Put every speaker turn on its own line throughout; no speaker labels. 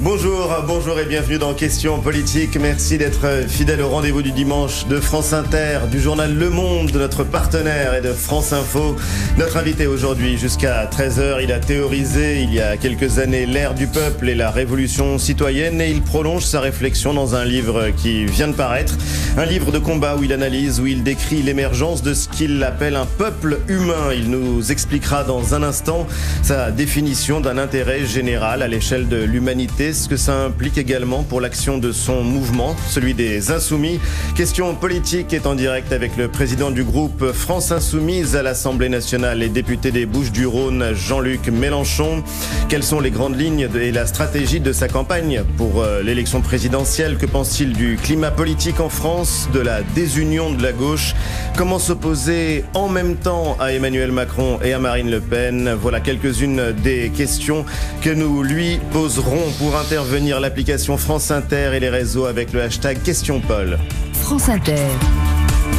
Bonjour et bienvenue dans Questions Politiques. Merci d'être fidèle au rendez-vous du dimanche de France Inter, du journal Le Monde, de notre partenaire, et de France Info. Notre invité aujourd'hui jusqu'à 13h, il a théorisé il y a quelques années l'ère du peuple et la révolution citoyenne, et il prolonge sa réflexion dans un livre qui vient de paraître. Un livre de combat où il analyse, où il décrit l'émergence de ce qu'il appelle un peuple humain. Il nous expliquera dans un instant sa définition d'un intérêt général à l'échelle de l'humanité, ce que ça implique également pour l'action de son mouvement, celui des Insoumis. Question politique est en direct avec le président du groupe France Insoumise à l'Assemblée nationale et député des Bouches-du-Rhône, Jean-Luc Mélenchon. Quelles sont les grandes lignes et la stratégie de sa campagne pour l'élection présidentielle? Que pense-t-il du climat politique en France, de la désunion de la gauche? Comment s'opposer en même temps à Emmanuel Macron et à Marine Le Pen? Voilà quelques-unes des questions que nous lui poserons. Pour intervenir, l'application France Inter et les réseaux avec le hashtag QuestionPol.
France Inter.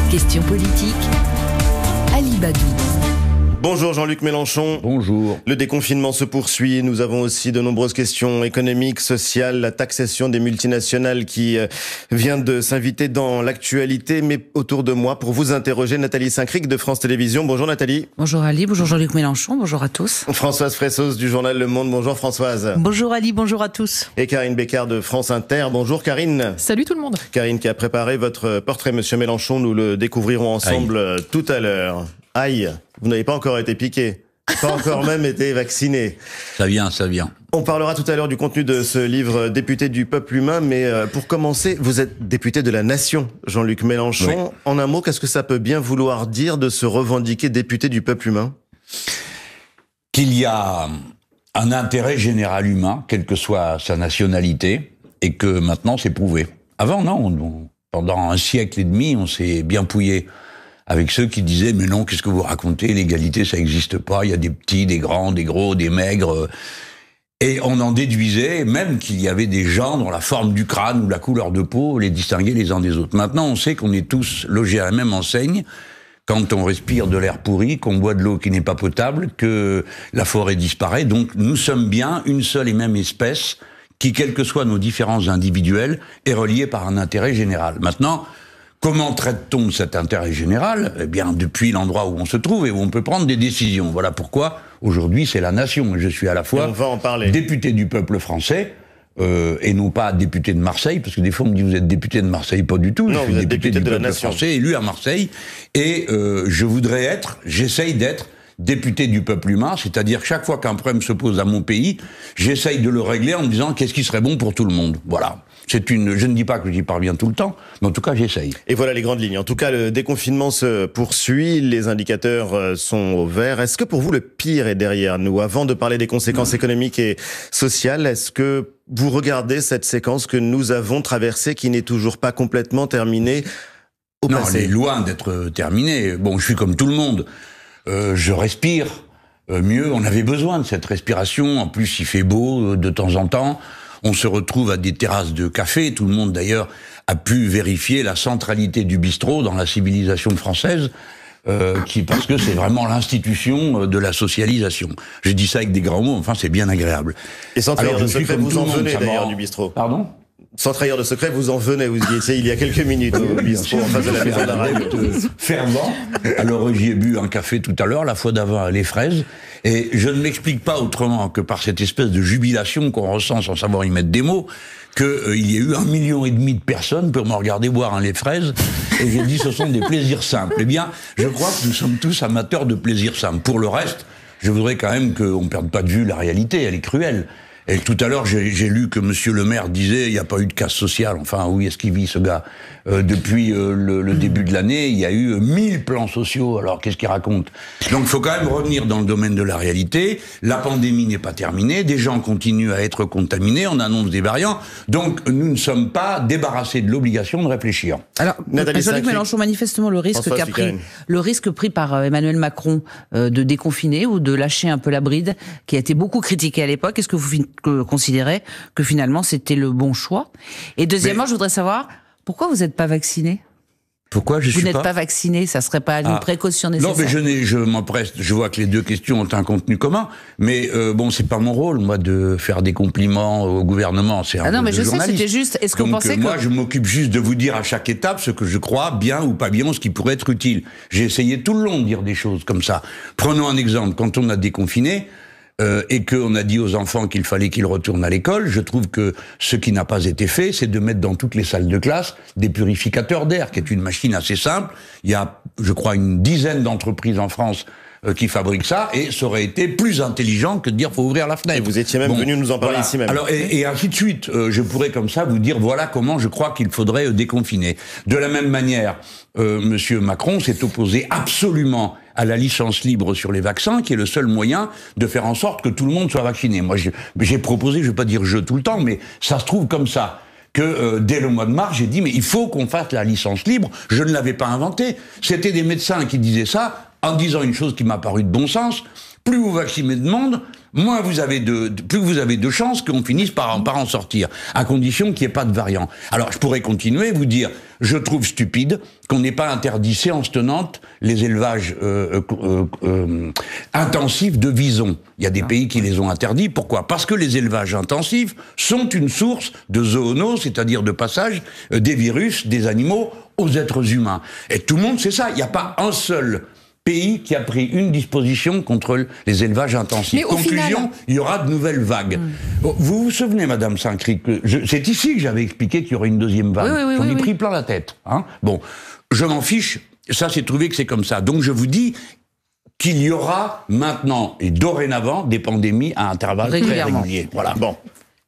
Question politique. Ali Badou.
Bonjour Jean-Luc Mélenchon.
Bonjour.
Le déconfinement se poursuit. Nous avons aussi de nombreuses questions économiques, sociales, la taxation des multinationales qui vient de s'inviter dans l'actualité. Mais autour de moi, pour vous interroger, Nathalie Saint-Cric de France Télévisions. Bonjour Nathalie.
Bonjour Ali, bonjour Jean-Luc Mélenchon, bonjour à tous.
Françoise Fressos du journal Le Monde. Bonjour Françoise.
Bonjour Ali, bonjour à tous.
Et Karine Bécard de France Inter. Bonjour Karine.
Salut tout le monde.
Karine qui a préparé votre portrait, Monsieur Mélenchon. Nous le découvrirons ensemble tout à l'heure. Aïe, vous n'avez pas encore été piqué, pas encore même été vacciné.
Ça vient.
On parlera tout à l'heure du contenu de ce livre Député du peuple humain, mais pour commencer, vous êtes député de la nation, Jean-Luc Mélenchon. Oui. En un mot, qu'est-ce que ça peut bien vouloir dire de se revendiquer député du peuple humain?
Qu'il y a un intérêt général humain, quelle que soit sa nationalité, et que maintenant c'est prouvé. Avant, non, pendant un siècle et demi, on s'est bien pouillé avec ceux qui disaient « Mais non, qu'est-ce que vous racontez? L'égalité, ça n'existe pas. Il y a des petits, des grands, des gros, des maigres. » Et on en déduisait même qu'il y avait des gens dont la forme du crâne ou la couleur de peau les distinguaient les uns des autres. Maintenant, on sait qu'on est tous logés à la même enseigne quand on respire de l'air pourri, qu'on boit de l'eau qui n'est pas potable, que la forêt disparaît. Donc, nous sommes bien une seule et même espèce qui, quelles que soient nos différences individuelles, est reliée par un intérêt général. Maintenant, comment traite-t-on cet intérêt général? Eh bien, depuis l'endroit où on se trouve et où on peut prendre des décisions. Voilà pourquoi, aujourd'hui, c'est la nation. Je suis à la fois député du peuple français et non pas député de Marseille, parce que des fois, on me dit, vous êtes député de Marseille. Pas du tout.
Non,
je suis député du
de
peuple
la nation.
Français, élu à Marseille. Et j'essaye d'être député du peuple humain, c'est-à-dire chaque fois qu'un problème se pose à mon pays, j'essaye de le régler en me disant qu'est-ce qui serait bon pour tout le monde. Voilà. Je ne dis pas que j'y parviens tout le temps, mais en tout cas, j'essaye.
Et voilà les grandes lignes. En tout cas, le déconfinement se poursuit, les indicateurs sont au vert. Est-ce que pour vous, le pire est derrière nous? Avant de parler des conséquences économiques et sociales, est-ce que vous regardez cette séquence que nous avons traversée, qui n'est toujours pas complètement terminée au passé?
Non, elle est loin d'être terminée. Bon, je suis comme tout le monde. Je respire mieux. On avait besoin de cette respiration. En plus, il fait beau de temps en temps. On se retrouve à des terrasses de café. Tout le monde, d'ailleurs, a pu vérifier la centralité du bistrot dans la civilisation française, parce que c'est vraiment l'institution de la socialisation. Je dis ça avec des grands mots, enfin, c'est bien agréable.
Et sans trahir de secret, vous en venez d'ailleurs du bistrot.
Pardon?
Sans trahir de secret, vous en venez. Vous y étiez il y a quelques minutes au bistrot en face de la maison de la radio.
Fervent. Alors j'y ai bu un café tout à l'heure, la fois d'avant les fraises. Et je ne m'explique pas autrement que par cette espèce de jubilation qu'on ressent sans savoir y mettre des mots, qu'il y a eu 1,5 million de personnes pour me regarder boire un lait de fraise. Et j'ai dit ce sont des plaisirs simples. Eh bien, je crois que nous sommes tous amateurs de plaisirs simples. Pour le reste, je voudrais quand même qu'on ne perde pas de vue la réalité. Elle est cruelle. Et tout à l'heure, j'ai lu que Monsieur le maire disait il n'y a pas eu de casse sociale. Enfin, où est-ce qu'il vit, ce gars? Depuis le début de l'année, il y a eu 1000 plans sociaux. Alors, qu'est-ce qu'il raconte? Donc, il faut quand même revenir dans le domaine de la réalité. La pandémie n'est pas terminée. Des gens continuent à être contaminés. On annonce des variants. Donc, nous ne sommes pas débarrassés de l'obligation de réfléchir.
Alors, Jean-Luc Mélenchon, manifestement, le risque pris par Emmanuel Macron de déconfiner ou de lâcher un peu la bride, qui a été beaucoup critiqué à l'époque, est-ce que vous considérez que finalement c'était le bon choix? Et deuxièmement, je voudrais savoir pourquoi vous n'êtes pas vacciné?
Pourquoi je suis
pas... Vous n'êtes pas vacciné, ça serait pas une précaution nécessaire?
Non, mais je m'empresse. Je vois que les deux questions ont un contenu commun. Mais bon, c'est pas mon rôle, moi, de faire des compliments au gouvernement. C'est un
non, mais
de
je
journaliste.
sais, c'était juste. Est-ce que vous pensez que
moi, je m'occupe juste de vous dire à chaque étape ce que je crois bien ou pas bien, ce qui pourrait être utile. J'ai essayé tout le long de dire des choses comme ça. Prenons un exemple. Quand on a déconfiné. Et qu'on a dit aux enfants qu'il fallait qu'ils retournent à l'école, je trouve que ce qui n'a pas été fait, c'est de mettre dans toutes les salles de classe des purificateurs d'air, qui est une machine assez simple. Il y a, je crois, une dizaine d'entreprises en France qui fabriquent ça, et ça aurait été plus intelligent que de dire faut ouvrir la fenêtre.
Et vous étiez même venu nous en parler ici même.
Alors, et ainsi de suite. Je pourrais comme ça vous dire voilà comment je crois qu'il faudrait déconfiner. De la même manière, Monsieur Macron s'est opposé absolument à la licence libre sur les vaccins, qui est le seul moyen de faire en sorte que tout le monde soit vacciné. Moi, j'ai proposé, je ne vais pas dire je tout le temps, mais ça se trouve comme ça, que dès le mois de mars, j'ai dit, mais il faut qu'on fasse la licence libre. Je ne l'avais pas inventée. C'était des médecins qui disaient ça, en disant une chose qui m'a paru de bon sens. Plus vous vaccinez de monde, moins vous avez plus vous avez de chances qu'on finisse par en sortir, à condition qu'il n'y ait pas de variant. Alors, je pourrais continuer et vous dire, je trouve stupide qu'on n'ait pas interdit séance tenante les élevages intensifs de visons. Il y a des pays qui les ont interdits. Pourquoi? Parce que les élevages intensifs sont une source de zoonose, c'est-à-dire de passage des virus, des animaux aux êtres humains. Et tout le monde sait ça. Il n'y a pas un seul pays qui a pris une disposition contre les élevages intensifs. Conclusion, il y aura de nouvelles vagues. Vous vous souvenez, Madame Saint-Cric, c'est ici que j'avais expliqué qu'il y aurait une deuxième vague. J'en ai pris plein la tête. Hein. Bon, je m'en fiche, ça c'est trouvé que c'est comme ça. Donc je vous dis qu'il y aura maintenant et dorénavant des pandémies à intervalles très réguliers. Voilà. Bon.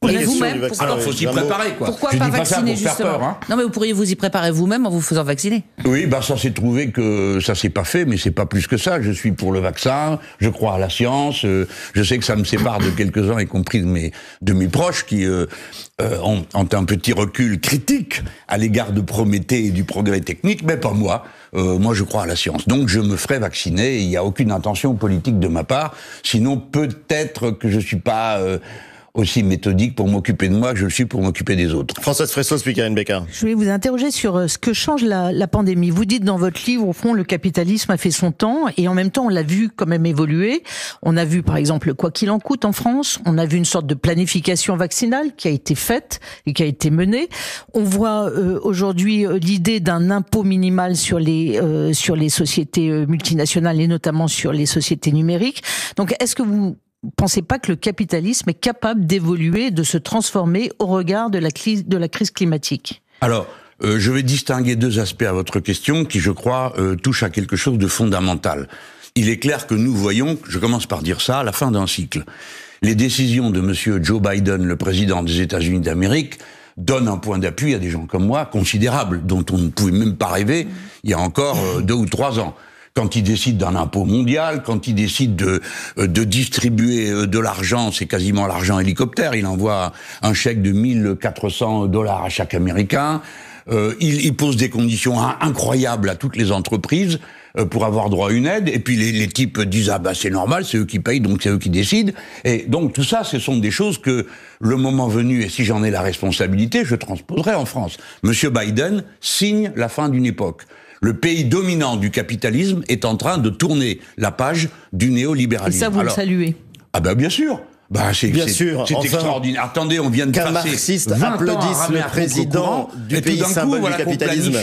Et vous-même,
alors, faut s'y préparer, quoi.
Pourquoi
je
pas
dis
vacciner,
pas ça pour faire peur, hein.
Non, mais vous pourriez vous y préparer vous-même en vous faisant vacciner.
Oui, bah, ça s'est trouvé que ça s'est pas fait, mais c'est pas plus que ça. Je suis pour le vaccin, je crois à la science, je sais que ça me sépare de quelques-uns, y compris de mes proches, qui ont un petit recul critique à l'égard de Prométhée et du progrès technique, mais pas moi. Moi, je crois à la science. Donc, je me ferai vacciner, il n'y a aucune intention politique de ma part. Sinon, peut-être que je suis pas aussi méthodique pour m'occuper de moi que je le suis pour m'occuper des autres.
Françoise Fressos, puis Karine Bécard.
Je voulais vous interroger sur ce que change la pandémie. Vous dites dans votre livre, au fond, le capitalisme a fait son temps, et en même temps, on l'a vu quand même évoluer. On a vu, par exemple, quoi qu'il en coûte en France. On a vu une sorte de planification vaccinale qui a été faite et qui a été menée. On voit aujourd'hui l'idée d'un impôt minimal sur les sociétés multinationales et notamment sur les sociétés numériques. Donc, est-ce que vous pensez pas que le capitalisme est capable d'évoluer, de se transformer au regard de la crise climatique?
Alors, je vais distinguer deux aspects à votre question qui, je crois, touchent à quelque chose de fondamental. Il est clair que nous voyons, je commence par dire ça, à la fin d'un cycle. Les décisions de monsieur Joe Biden, le président des États-Unis d'Amérique, donnent un point d'appui à des gens comme moi considérable, dont on ne pouvait même pas rêver il y a encore 2 ou 3 ans. Quand il décide d'un impôt mondial, quand il décide de distribuer de l'argent, c'est quasiment l'argent hélicoptère, il envoie un chèque de $1 400 à chaque Américain, il pose des conditions incroyables à toutes les entreprises pour avoir droit à une aide, et puis les types disent « Ah bah c'est normal, c'est eux qui payent, donc c'est eux qui décident ». Et donc tout ça, ce sont des choses que, le moment venu, et si j'en ai la responsabilité, je transposerai en France. Monsieur Biden signe la fin d'une époque. Le pays dominant du capitalisme est en train de tourner la page du néolibéralisme.
Et ça, vous le saluez?
Ah ben bien sûr. Bah, c'est extraordinaire. Attendez, on vient de passer
marxiste applaudisse le président du pays symbole du capitalisme.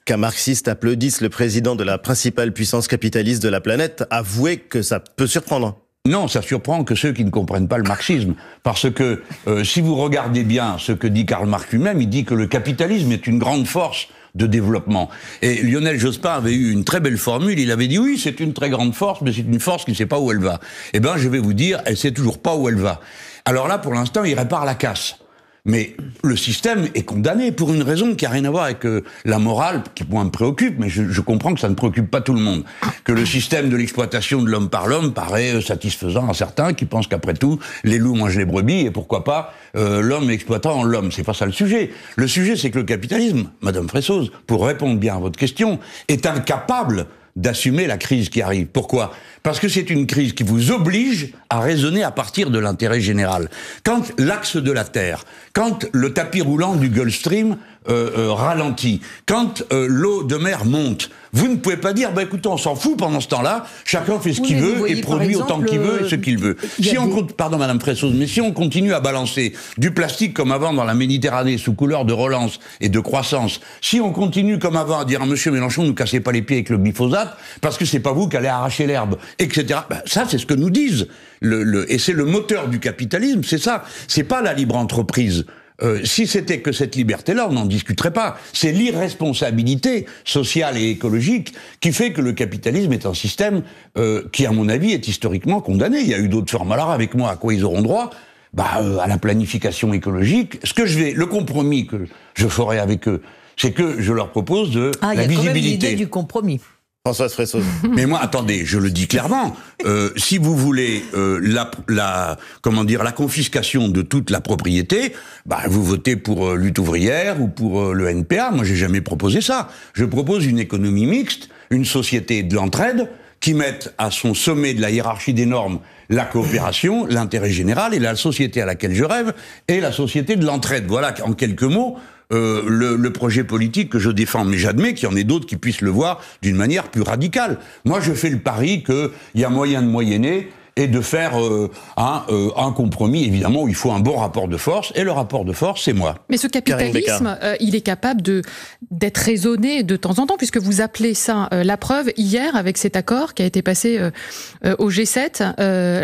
Qu'un marxiste applaudisse le président de la principale puissance capitaliste de la planète, avouez que ça peut surprendre.
Non, ça surprend que ceux qui ne comprennent pas le marxisme. Parce que si vous regardez bien ce que dit Karl Marx lui-même, il dit que le capitalisme est une grande force de développement. Et Lionel Jospin avait eu une très belle formule, il avait dit oui, c'est une très grande force, mais c'est une force qui ne sait pas où elle va. Eh bien, je vais vous dire, elle ne sait toujours pas où elle va. Alors là, pour l'instant, il répare la casse. Mais le système est condamné pour une raison qui n'a rien à voir avec la morale, qui moi me préoccupe, mais je comprends que ça ne préoccupe pas tout le monde. Que le système de l'exploitation de l'homme par l'homme paraît satisfaisant à certains qui pensent qu'après tout, les loups mangent les brebis et pourquoi pas l'homme exploitant l'homme. C'est pas ça le sujet. Le sujet, c'est que le capitalisme, Madame Fressos, pour répondre bien à votre question, est incapable d'assumer la crise qui arrive. Pourquoi? Parce que c'est une crise qui vous oblige à raisonner à partir de l'intérêt général. Quand l'axe de la Terre, quand le tapis roulant du Gulf Stream ralentit, quand l'eau de mer monte, vous ne pouvez pas dire, bah écoutez, on s'en fout pendant ce temps-là, chacun fait ce qu'il veut et produit autant qu'il veut et ce qu'il veut. Si on compte, pardon Madame Fressoz, mais si on continue à balancer du plastique comme avant dans la Méditerranée sous couleur de relance et de croissance, si on continue comme avant à dire à Monsieur Mélenchon, ne cassez pas les pieds avec le glyphosate, parce que c'est pas vous qui allez arracher l'herbe, etc. Ben, ça, c'est ce que nous disent. Et c'est le moteur du capitalisme, c'est ça. C'est pas la libre entreprise. Si c'était que cette liberté-là, on n'en discuterait pas. C'est l'irresponsabilité sociale et écologique qui fait que le capitalisme est un système qui, à mon avis, est historiquement condamné. Il y a eu d'autres formes. Alors, avec moi, à quoi ils auront droit ? À la planification écologique. Le compromis que je ferai avec eux, c'est que je leur propose la visibilité. Il y a quand même l'idée
du compromis.
Françoise Fressoz.
Mais moi, attendez, je le dis clairement, si vous voulez la confiscation de toute la propriété, vous votez pour Lutte ouvrière ou pour le NPA. Moi, j'ai jamais proposé ça. Je propose une économie mixte, une société de l'entraide qui mette à son sommet de la hiérarchie des normes la coopération, l'intérêt général, et la société à laquelle je rêve est la société de l'entraide. Voilà, en quelques mots, le projet politique que je défends, mais j'admets qu'il y en ait d'autres qui puissent le voir d'une manière plus radicale. Moi, je fais le pari qu'il y a moyen de moyenner et de faire un compromis, évidemment, où il faut un bon rapport de force, et le rapport de force, c'est moi.
Mais ce capitalisme, il est capable d'être raisonné de temps en temps, puisque vous appelez ça la preuve, hier, avec cet accord qui a été passé au G7,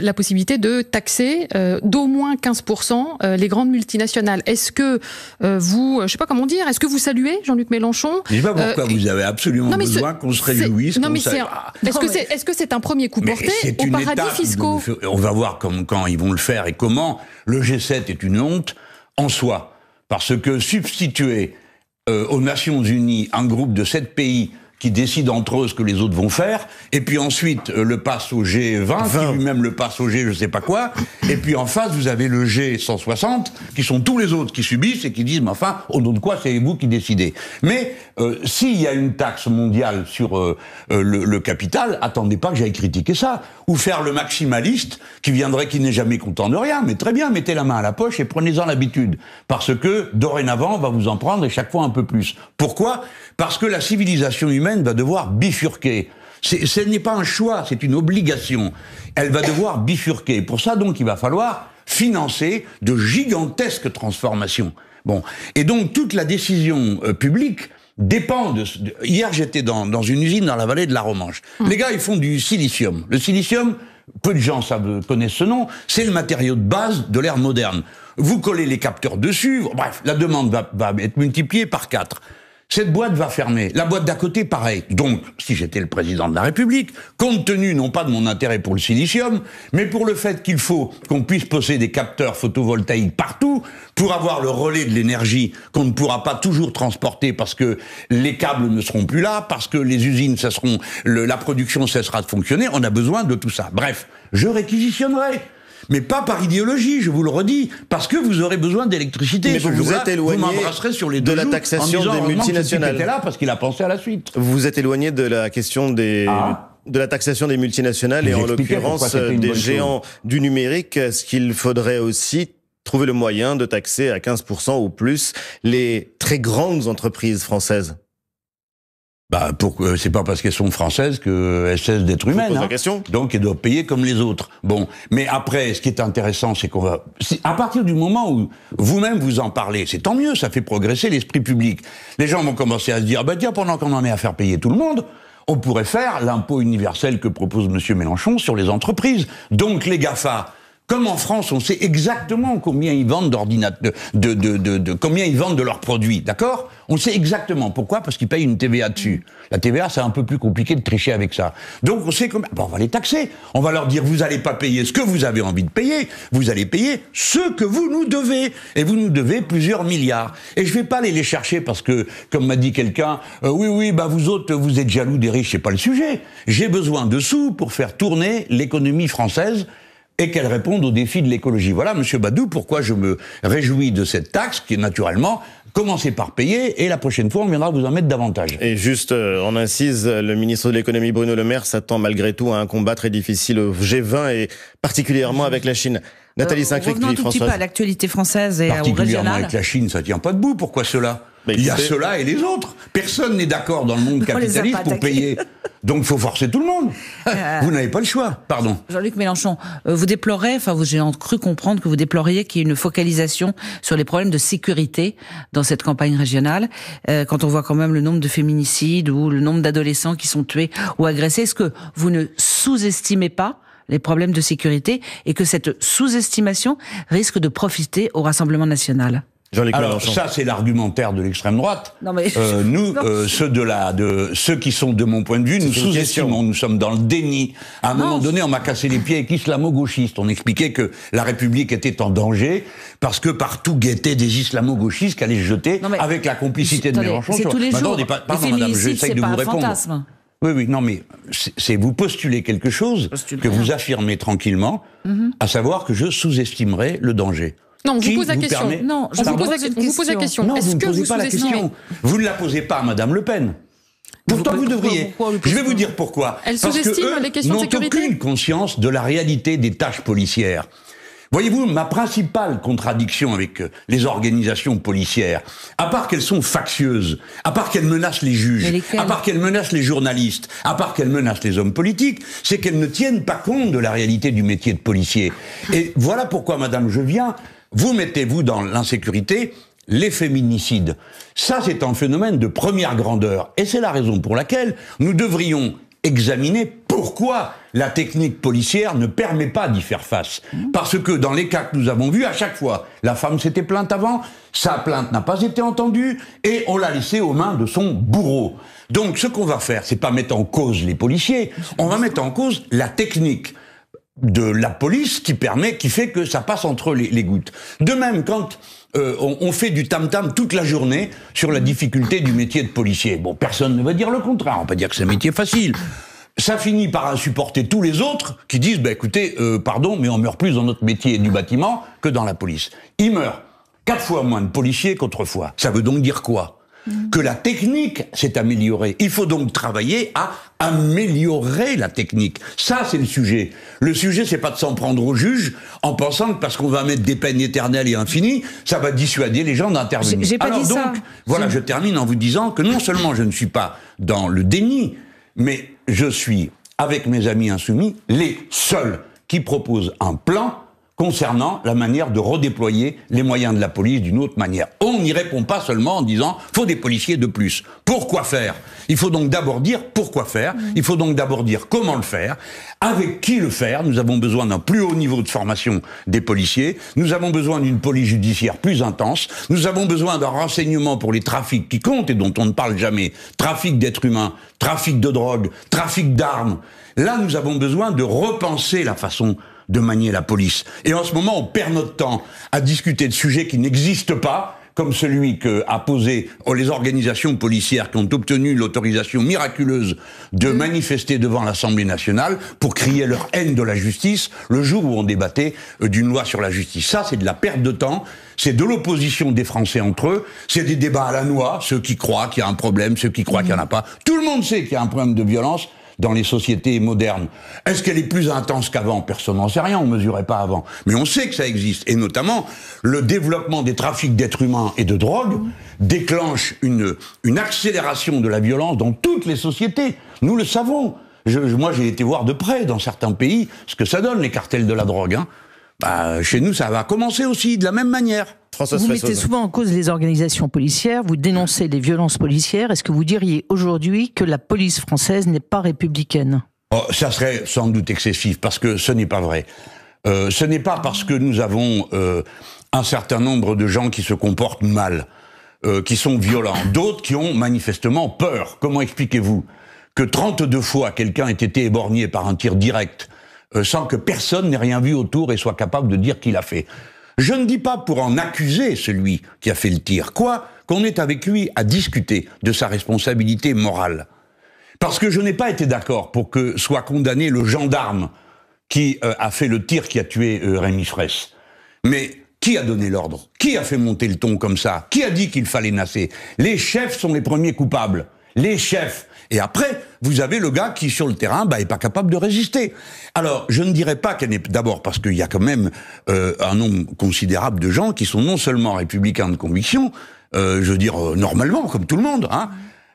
la possibilité de taxer d'au moins 15% les grandes multinationales. Est-ce que vous, je sais pas comment dire, est-ce que vous saluez Jean-Luc Mélenchon ?
Je ne sais pas pourquoi vous avez absolument besoin qu'on se réjouisse.
Est-ce que c'est un premier coup porté au paradis fiscal ?
On va voir quand ils vont le faire et comment. Le G7 est une honte en soi, parce que substituer aux Nations Unies un groupe de 7 pays qui décident entre eux ce que les autres vont faire, et puis ensuite le passe au G20, qui lui-même le passe au G je sais pas quoi, et puis en face vous avez le G160, qui sont tous les autres qui subissent et qui disent, mais enfin, au nom de quoi c'est vous qui décidez. Mais s'il y a une taxe mondiale sur le capital, attendez pas que j'aille critiquer ça, ou faire le maximaliste, qui n'est jamais content de rien, mais très bien, mettez la main à la poche et prenez-en l'habitude, parce que dorénavant on va vous en prendre et chaque fois un peu plus. Pourquoi ? Parce que la civilisation humaine va devoir bifurquer. Ce n'est pas un choix, c'est une obligation. Elle va devoir bifurquer. Pour ça, donc, il va falloir financer de gigantesques transformations. Bon. Et donc, toute la décision publique dépend de... Hier, j'étais dans une usine dans la vallée de la Romanche. Les gars, ils font du silicium. Le silicium, peu de gens connaissent ce nom, c'est le matériau de base de l'ère moderne. Vous collez les capteurs dessus, bref, la demande va être multipliée par 4. Cette boîte va fermer. La boîte d'à côté, pareil. Donc, si j'étais le président de la République, compte tenu non pas de mon intérêt pour le silicium, mais pour le fait qu'il faut qu'on puisse poser des capteurs photovoltaïques partout, pour avoir le relais de l'énergie qu'on ne pourra pas toujours transporter parce que les câbles ne seront plus là, parce que les usines la production cessera de fonctionner, on a besoin de tout ça. Bref, je réquisitionnerai. Mais pas par idéologie, je vous le redis, parce que vous aurez besoin d'électricité.
Mais vous êtes éloigné
vous m'embrasserez sur les deux
de la taxation des multinationales.
Était là parce qu'il a pensé à la suite.
Vous vous êtes éloigné de la question de la taxation des multinationales et en l'occurrence des géants du numérique. Est-ce qu'il faudrait aussi trouver le moyen de taxer à 15% ou plus les très grandes entreprises françaises ?
C'est pas parce qu'elles sont françaises qu'elles cessent d'être humaines.
Je pose la question.
Donc elles doivent payer comme les autres. Bon, mais après, ce qui est intéressant, c'est à partir du moment où vous-même vous en parlez, c'est tant mieux, ça fait progresser l'esprit public. Les gens vont commencer à se dire, tiens, pendant qu'on en est à faire payer tout le monde, on pourrait faire l'impôt universel que propose Monsieur Mélenchon sur les entreprises. Donc les GAFA, comme en France, on sait exactement combien ils vendent combien ils vendent de leurs produits, d'accord ? On sait exactement. Pourquoi ? Parce qu'ils payent une TVA dessus. La TVA, c'est un peu plus compliqué de tricher avec ça. Donc on sait combien... on va les taxer. On va leur dire, vous n'allez pas payer ce que vous avez envie de payer, vous allez payer ce que vous nous devez. Et vous nous devez plusieurs milliards. Et je vais pas aller les chercher parce que, comme m'a dit quelqu'un, vous autres, vous êtes jaloux des riches, c'est pas le sujet. J'ai besoin de sous pour faire tourner l'économie française et qu'elle réponde aux défis de l'écologie. Voilà, Monsieur Badou, pourquoi je me réjouis de cette taxe qui est naturellement commencez par payer et la prochaine fois on viendra vous en mettre davantage.
Et juste en incise, le ministre de l'économie Bruno Le Maire s'attend malgré tout à un combat très difficile au G20 et particulièrement avec la Chine. Nathalie Saint-Cricq,
revenons un tout petit peu à l'actualité française et au régional.
Particulièrement avec la Chine, ça tient pas debout. Pourquoi cela ? Il y a ceux-là et les autres. Personne n'est d'accord dans le monde capitaliste pour payer. Donc il faut forcer tout le monde. Vous n'avez pas le choix. Pardon.
Jean-Luc Mélenchon, vous déplorez, j'ai cru comprendre que vous déploriez qu'il y ait une focalisation sur les problèmes de sécurité dans cette campagne régionale. Quand on voit quand même le nombre de féminicides ou le nombre d'adolescents qui sont tués ou agressés, est-ce que vous ne sous-estimez pas les problèmes de sécurité et que cette sous-estimation risque de profiter au Rassemblement national ?
Alors ça, c'est l'argumentaire de l'extrême droite.
Non, mais...
ceux qui sont de mon point de vue, nous sous-estimons. Nous sommes dans le déni. À un moment donné, on m'a cassé les pieds avec islamo-gauchistes. On expliquait que la République était en danger parce que partout guettaient des islamo-gauchistes qui allaient se jeter avec la complicité de Mélenchon.
C'est tous les jours.
Pardon, madame, j'essaie de vous répondre.
Fantasme.
Oui, non, mais c'est vous postulez quelque chose que vous affirmez tranquillement, à savoir que je sous-estimerai le danger.
Non, on vous pose la question.
Non,
on vous pose la question.
Non, vous ne
posez
posez pas la question. Vous ne la posez pas à Madame Le Pen. Pourtant, vous devriez. Je vais vous dire pourquoi.
Elle sous-estime les questions de sécurité.
N'ont aucune conscience de la réalité des tâches policières. Voyez-vous, ma principale contradiction avec les organisations policières, à part qu'elles sont factieuses, à part qu'elles menacent les juges, à part qu'elles menacent les journalistes, à part qu'elles menacent les hommes politiques, c'est qu'elles ne tiennent pas compte de la réalité du métier de policier. Et voilà pourquoi, madame, vous mettez-vous dans l'insécurité, les féminicides. Ça, c'est un phénomène de première grandeur. Et c'est la raison pour laquelle nous devrions examiner pourquoi la technique policière ne permet pas d'y faire face. Parce que dans les cas que nous avons vus, à chaque fois, la femme s'était plainte avant, sa plainte n'a pas été entendue, et on l'a laissée aux mains de son bourreau. Donc ce qu'on va faire, c'est pas mettre en cause les policiers, on va mettre en cause la technique de la police qui fait que ça passe entre les gouttes. De même, quand on fait du tam-tam toute la journée sur la difficulté du métier de policier. Bon, personne ne va dire le contraire, on va pas dire que c'est un métier facile. Ça finit par insupporter tous les autres qui disent, écoutez, pardon, mais on meurt plus dans notre métier du bâtiment que dans la police. Il meurt 4 fois moins de policiers qu'autrefois. Ça veut donc dire quoi ? Que la technique s'est améliorée. Il faut donc travailler à améliorer la technique. Ça, c'est le sujet. Le sujet, c'est pas de s'en prendre aux juges en pensant que parce qu'on va mettre des peines éternelles et infinies, ça va dissuader les gens d'intervenir.
J'ai pas dit ça.
Voilà, je termine en vous disant que non seulement je ne suis pas dans le déni, mais je suis, avec mes amis insoumis, les seuls qui proposent un plan concernant la manière de redéployer les moyens de la police d'une autre manière. On n'y répond pas seulement en disant « faut des policiers de plus ». Pourquoi faire ? Il faut donc d'abord dire pourquoi faire, il faut donc d'abord dire comment le faire, avec qui le faire. Nous avons besoin d'un plus haut niveau de formation des policiers, nous avons besoin d'une police judiciaire plus intense, nous avons besoin d'un renseignement pour les trafics qui comptent et dont on ne parle jamais, trafic d'êtres humains, trafic de drogue, trafic d'armes. Là, nous avons besoin de repenser la façon de manier la police. Et en ce moment, on perd notre temps à discuter de sujets qui n'existent pas, comme celui qu'a posé les organisations policières qui ont obtenu l'autorisation miraculeuse de manifester devant l'Assemblée nationale pour crier leur haine de la justice le jour où on débattait d'une loi sur la justice. Ça, c'est de la perte de temps, c'est de l'opposition des Français entre eux, c'est des débats à la noix, ceux qui croient qu'il y a un problème, ceux qui croient qu'il n'y en a pas. Tout le monde sait qu'il y a un problème de violence dans les sociétés modernes. Est-ce qu'elle est plus intense qu'avant ? Personne n'en sait rien, on ne mesurait pas avant. Mais on sait que ça existe. Et notamment, le développement des trafics d'êtres humains et de drogue déclenche une accélération de la violence dans toutes les sociétés. Nous le savons. Moi, j'ai été voir de près, dans certains pays, ce que ça donne, les cartels de la drogue. Chez nous, ça va commencer aussi de la même manière.
Vous mettez souvent en cause les organisations policières, vous dénoncez les violences policières. Est-ce que vous diriez aujourd'hui que la police française n'est pas républicaine ?
Ça serait sans doute excessif, parce que ce n'est pas vrai. Ce n'est pas parce que nous avons un certain nombre de gens qui se comportent mal, qui sont violents, d'autres qui ont manifestement peur. Comment expliquez-vous que 32 fois quelqu'un ait été éborgné par un tir direct, sans que personne n'ait rien vu autour et soit capable de dire qu'il a fait ? Je ne dis pas pour en accuser celui qui a fait le tir, qu'on est avec lui à discuter de sa responsabilité morale. Parce que je n'ai pas été d'accord pour que soit condamné le gendarme qui a fait le tir qui a tué Rémi Fraisse. Mais qui a donné l'ordre ? Qui a fait monter le ton comme ça ? Qui a dit qu'il fallait nasser ? Les chefs sont les premiers coupables. Les chefs. Et après, vous avez le gars qui, sur le terrain, est pas capable de résister. Alors, je ne dirais pas qu'elle n'est... D'abord parce qu'il y a quand même un nombre considérable de gens qui sont non seulement républicains de conviction, je veux dire, normalement, comme tout le monde, hein,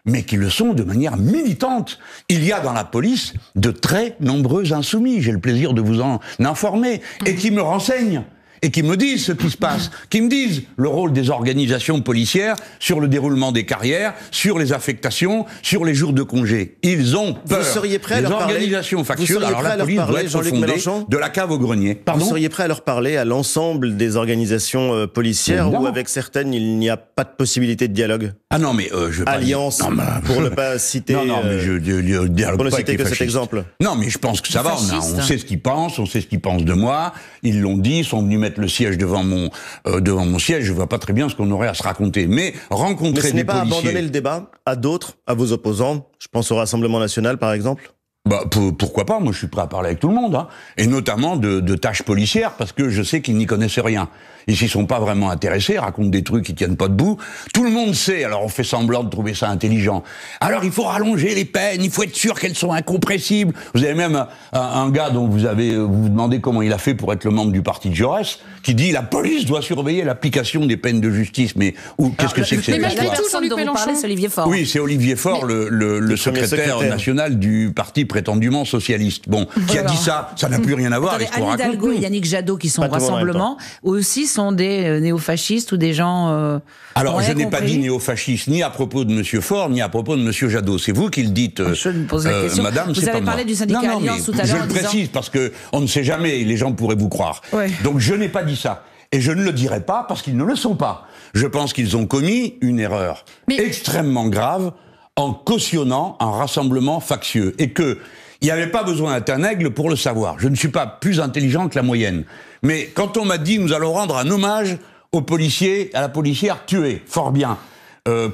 mais qui le sont de manière militante. Il y a dans la police de très nombreux insoumis, j'ai le plaisir de vous en informer, et qui me renseignent, et qui me disent ce qui se passe, qui me disent le rôle des organisations policières sur le déroulement des carrières, sur les affectations, sur les jours de congé. Ils ont peur.
Vous seriez prêt à
les
leur parler
organisations factuelles, alors la police doit être fondée de la cave au grenier. Pardon ?
Vous seriez prêt à leur parler à l'ensemble des organisations policières ou avec certaines il n'y a pas de possibilité de dialogue?
Ah non, mais je vais
Alliance,
pas...
pour ne pas citer...
Non, mais je dialogue
pour ne
pas
citer
avec
que
les
cet
fascistes.
exemple.
Non, mais je pense que ça va, on sait ce qu'ils pensent, on sait ce qu'ils pensent de moi, ils l'ont dit, ils sont venus mettre le siège devant mon siège, je vois pas très bien ce qu'on aurait à se raconter. Mais rencontrer
Mais ce
des
n'est pas
policiers...
abandonner le débat à d'autres, à vos opposants, je pense au Rassemblement National par exemple?
Bah, pourquoi pas, moi je suis prêt à parler avec tout le monde, hein. Et notamment de tâches policières, parce que je sais qu'ils n'y connaissent rien. Ils s'y sont pas vraiment intéressés, racontent des trucs qui tiennent pas debout. Tout le monde sait, alors on fait semblant de trouver ça intelligent. Alors il faut rallonger les peines, il faut être sûr qu'elles sont incompressibles. Vous avez même un gars dont vous vous demandez comment il a fait pour être le membre du parti de Jaurès, qui dit la police doit surveiller l'application des peines de justice. Mais qu'est-ce que c'est que cette
mais
histoire?
malgré tout,
Jean-Luc Mélenchon, c'est Olivier Faure.
Oui, c'est Olivier Faure, le secrétaire national du parti prétendument socialiste. Bon, qui a dit ça, ça n'a plus rien à voir avec ce qu'on
Anne
raconte.
Hidalgo et Yannick Jadot, qui sont au
Pas tout le monde en même
Rassemblement, eux aussi sont des néofascistes ou des gens...
Alors, je
rien
n'ai pas
compris.
dit néofasciste, ni à propos de M. Faure, ni à propos de M. Jadot. C'est vous qui le dites,
Je me pose la question.
madame,
Vous
c'est
avez
pas
parlé
moi.
du syndicat
Non,
Alliance
mais
tout à l'heure
je
en
le
disant-
précise parce que on ne sait jamais, les gens pourraient vous croire.
Ouais.
Donc, je n'ai pas dit ça. Et je ne le dirai pas parce qu'ils ne le sont pas. Je pense qu'ils ont commis une erreur extrêmement grave en cautionnant un rassemblement factieux. Et que il n'y avait pas besoin d'être un aigle pour le savoir. Je ne suis pas plus intelligent que la moyenne. Mais quand on m'a dit, nous allons rendre un hommage aux policiers, à la policière tuée, fort bien.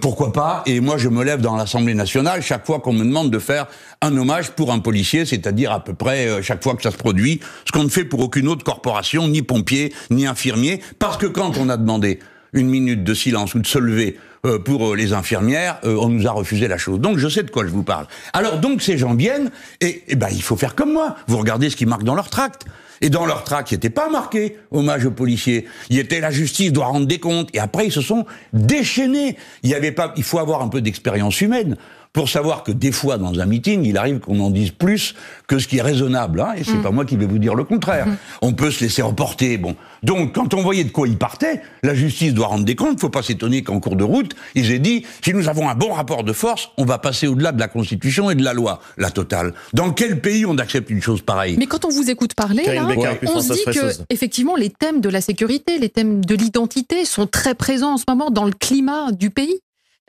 Pourquoi pas? Et moi, je me lève dans l'Assemblée nationale chaque fois qu'on me demande de faire un hommage pour un policier, c'est-à-dire à peu près chaque fois que ça se produit, ce qu'on ne fait pour aucune autre corporation, ni pompier, ni infirmier, parce que quand on a demandé une minute de silence ou de se lever pour les infirmières, on nous a refusé la chose. Donc je sais de quoi je vous parle. Alors donc ces gens viennent et ben il faut faire comme moi. Vous regardez ce qu'ils marquent dans leur tract. Et dans leur tract, il n'était pas marqué hommage aux policiers. Il était la justice doit rendre des comptes. Et après, ils se sont déchaînés. Il faut avoir un peu d'expérience humaine pour savoir que des fois, dans un meeting, il arrive qu'on en dise plus que ce qui est raisonnable, hein, et c'est pas moi qui vais vous dire le contraire. On peut se laisser emporter, bon. Donc, quand on voyait de quoi ils partaient, la justice doit rendre des comptes, faut pas s'étonner qu'en cours de route, ils aient dit, si nous avons un bon rapport de force, on va passer au-delà de la Constitution et de la loi, la totale. Dans quel pays on accepte une chose pareille?
Mais quand on vous écoute parler,
Karine
là,
Becker, puis
on se
Françoise
dit que,
Fressoz.
effectivement, les thèmes de la sécurité, les thèmes de l'identité sont très présents en ce moment dans le climat du pays.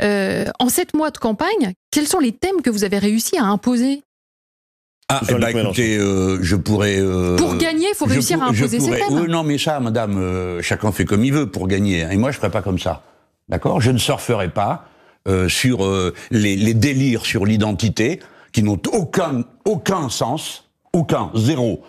En 7 mois de campagne, quels sont les thèmes que vous avez réussi à imposer?
Ah, eh ben, écoutez, je pourrais...
Pour gagner, il faut réussir à imposer ces thèmes.
Oui, non, mais ça, madame, chacun fait comme il veut pour gagner. Et moi, je ferai pas comme ça. D'accord? Je ne surferai pas sur les délires sur l'identité qui n'ont aucun sens, zéro.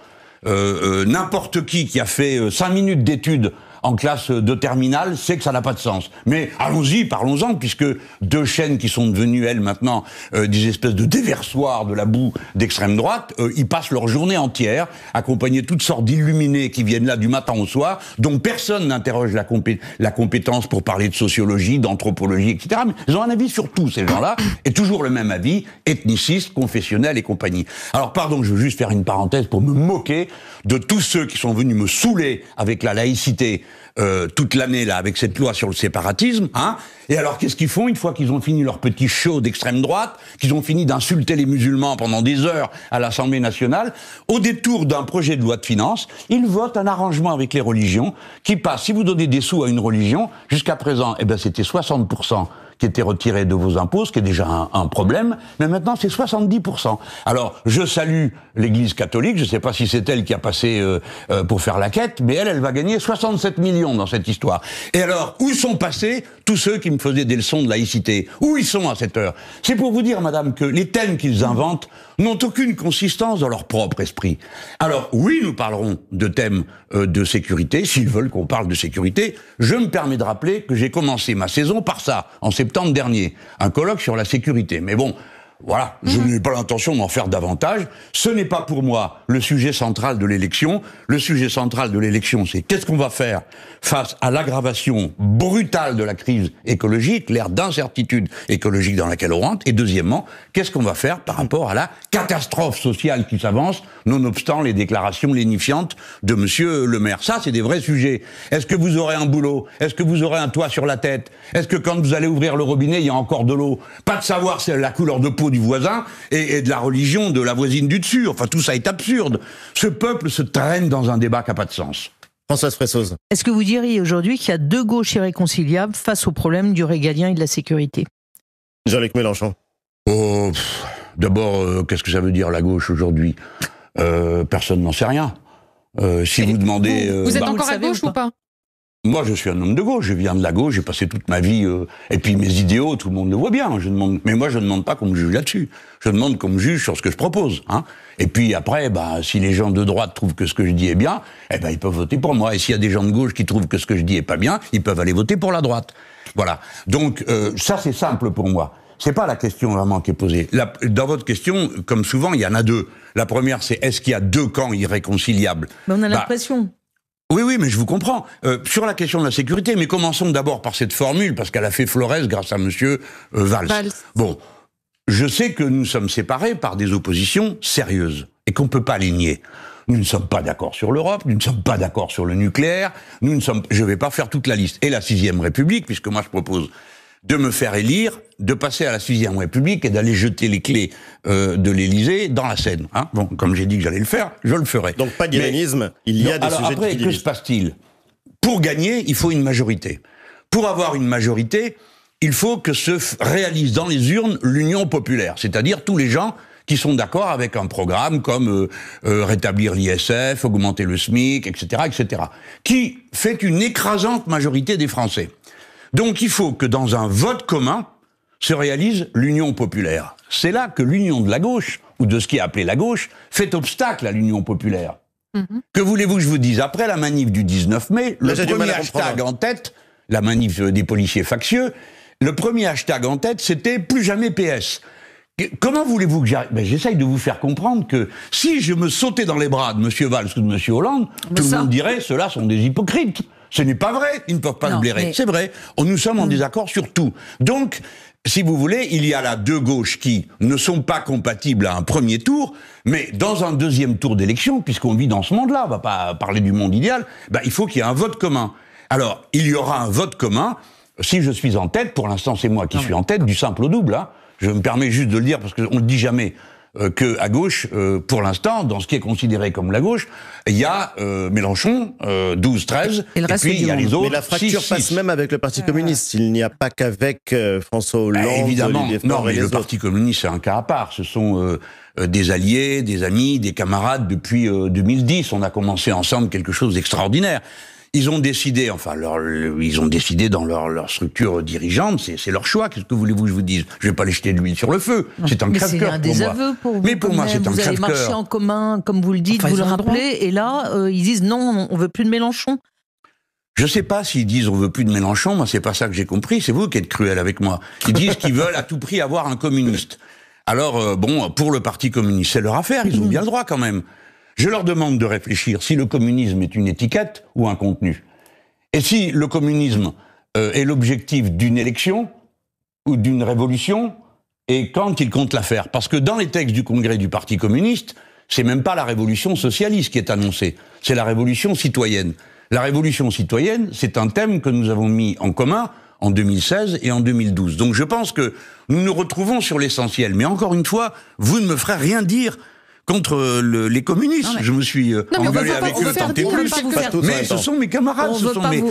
N'importe qui a fait 5 minutes d'études en classe de terminale sait que ça n'a pas de sens. Mais allons-y, parlons-en, puisque 2 chaînes qui sont devenues, elles, maintenant, des espèces de déversoirs de la boue d'extrême droite, ils passent leur journée entière, accompagnés de toutes sortes d'illuminés qui viennent là du matin au soir, dont personne n'interroge la compétence pour parler de sociologie, d'anthropologie, etc. Mais ils ont un avis sur tout, ces gens-là, et toujours le même avis, ethniciste, confessionnel et compagnie. Alors, pardon, je veux juste faire une parenthèse pour me moquer de tous ceux qui sont venus me saouler avec la laïcité toute l'année là avec cette loi sur le séparatisme, hein. Et alors qu'est-ce qu'ils font une fois qu'ils ont fini leur petit show d'extrême droite, qu'ils ont fini d'insulter les musulmans pendant des heures à l'Assemblée nationale, au détour d'un projet de loi de finances, ils votent un arrangement avec les religions qui passe. Si vous donnez des sous à une religion, jusqu'à présent, eh ben c'était 60% qui étaient retirés de vos impôts, ce qui est déjà un problème, mais maintenant c'est 70%. Alors, je salue l'Église catholique, je ne sais pas si c'est elle qui a passé pour faire la quête, mais elle va gagner 67 millions dans cette histoire. Et alors, où sont passés tous ceux qui me faisaient des leçons de laïcité? Où ils sont à cette heure? C'est pour vous dire, madame, que les thèmes qu'ils inventent n'ont aucune consistance dans leur propre esprit. Alors, oui, nous parlerons de thèmes de sécurité, s'ils veulent qu'on parle de sécurité. Je me permets de rappeler que j'ai commencé ma saison par ça, en septembre dernier, un colloque sur la sécurité. Mais bon, Voilà, je n'ai pas l'intention d'en faire davantage. Ce n'est pas pour moi le sujet central de l'élection. Le sujet central de l'élection, c'est qu'est-ce qu'on va faire face à l'aggravation brutale de la crise écologique, l'ère d'incertitude écologique dans laquelle on rentre. Et deuxièmement, qu'est-ce qu'on va faire par rapport à la catastrophe sociale qui s'avance, nonobstant les déclarations lénifiantes de Monsieur le maire. Ça, c'est des vrais sujets. Est-ce que vous aurez un boulot? Est-ce que vous aurez un toit sur la tête? Est-ce que quand vous allez ouvrir le robinet, il y a encore de l'eau? Pas de savoir c'est la couleur de peau du voisin et de la religion de la voisine du dessus. Enfin, tout ça est absurde. Ce peuple se traîne dans un débat qui n'a pas de sens.
Françoise Fressoz.
Est-ce que vous diriez aujourd'hui qu'il y a deux gauches irréconciliables face au problème du régalien et de la sécurité?
Jean-Luc Mélenchon.
D'abord, qu'est-ce que ça veut dire la gauche aujourd'hui? Personne n'en sait rien. Si vous demandez...
Vous êtes encore à gauche ou pas?
Moi, je suis un homme de gauche, je viens de la gauche, j'ai passé toute ma vie... et puis mes idéaux, tout le monde le voit bien. Mais moi, je ne demande pas qu'on me juge là-dessus. Je demande qu'on me juge sur ce que je propose. Hein. Et puis après, si les gens de droite trouvent que ce que je dis est bien, ils peuvent voter pour moi. Et s'il y a des gens de gauche qui trouvent que ce que je dis est pas bien, ils peuvent aller voter pour la droite. Voilà. Donc, ça, c'est simple pour moi. C'est pas la question vraiment qui est posée. Dans votre question, comme souvent, il y en a deux. La première, c'est est-ce qu'il y a deux camps irréconciliables?
Mais on a l'impression...
Oui, mais je vous comprends. Sur la question de la sécurité, mais commençons d'abord par cette formule, parce qu'elle a fait Flores grâce à monsieur Valls. Bon, je sais que nous sommes séparés par des oppositions sérieuses, et qu'on ne peut pas les nier. Nous ne sommes pas d'accord sur l'Europe, nous ne sommes pas d'accord sur le nucléaire, je ne vais pas faire toute la liste. Et la 6ème République, puisque moi je propose de me faire élire, de passer à la 6ème République et d'aller jeter les clés de l'Élysée dans la Seine. Hein, bon, comme j'ai dit que j'allais le faire, je le ferai.
Donc pas d'irénisme, il y a des sujets
après, que se passe-t-il? Pour gagner, il faut une majorité. Pour avoir une majorité, il faut que se réalise dans les urnes l'union populaire, c'est-à-dire tous les gens qui sont d'accord avec un programme comme rétablir l'ISF, augmenter le SMIC, etc., etc., qui fait une écrasante majorité des Français. Donc il faut que dans un vote commun se réalise l'union populaire. C'est là que l'union de la gauche, ou de ce qui est appelé la gauche, fait obstacle à l'union populaire. Que voulez-vous que je vous dise? Après la manif du 19 mai, le premier hashtag en tête, la manif des policiers factieux, le premier hashtag en tête, c'était « Plus jamais PS ». Comment voulez-vous que j'arrive? J'essaye de vous faire comprendre que si je me sautais dans les bras de M. Valls ou de M. Hollande, tout le monde dirait « ceux-là sont des hypocrites ». Ce n'est pas vrai, ils ne peuvent pas se blairer. C'est vrai, nous sommes en désaccord sur tout. Donc, si vous voulez, il y a là deux gauches qui ne sont pas compatibles à un premier tour, mais dans un deuxième tour d'élection, puisqu'on vit dans ce monde-là, on ne va pas parler du monde idéal, il faut qu'il y ait un vote commun. Alors, il y aura un vote commun, si je suis en tête, pour l'instant c'est moi qui suis en tête, du simple au double, hein. Je me permets juste de le dire, parce qu'on ne le dit jamais, que à gauche, pour l'instant, dans ce qui est considéré comme la gauche, il y a Mélenchon, 12-13, et puis il y a les autres.
Mais la fracture 6, passe même avec le Parti communiste. Il n'y a pas qu'avec François Hollande,
évidemment.
Olivier Faure.
Non, mais le Parti communiste, c'est un cas à part. Ce sont des alliés, des amis, des camarades depuis 2010. On a commencé ensemble quelque chose d'extraordinaire. Ils ont décidé, ils ont décidé dans leur structure dirigeante, c'est leur choix. Qu'est-ce que voulez-vous que je vous dise? Je vais pas les jeter de l'huile sur le feu. C'est un crève-cœur pour moi.
C'est un désaveu pour vous.
Mais pour moi, c'est un crève-cœur.
Vous allez marcher en commun, comme vous le dites, vous le rappelez, et là, ils disent non, on veut plus de Mélenchon.
Je sais pas s'ils disent on veut plus de Mélenchon, moi c'est pas ça que j'ai compris, c'est vous qui êtes cruel avec moi. Ils disent qu'ils veulent à tout prix avoir un communiste. Alors, pour le Parti communiste, c'est leur affaire, ils ont bien le droit quand même. Je leur demande de réfléchir si le communisme est une étiquette ou un contenu. Et si le communisme est l'objectif d'une élection ou d'une révolution, et quand ils comptent la faire. Parce que dans les textes du Congrès du Parti communiste, c'est même pas la révolution socialiste qui est annoncée, c'est la révolution citoyenne. La révolution citoyenne, c'est un thème que nous avons mis en commun en 2016 et en 2012. Donc je pense que nous nous retrouvons sur l'essentiel. Mais encore une fois, vous ne me ferez rien dire contre les communistes. Je me suis engueulé avec eux tant et plus. Mais ce sont mes camarades,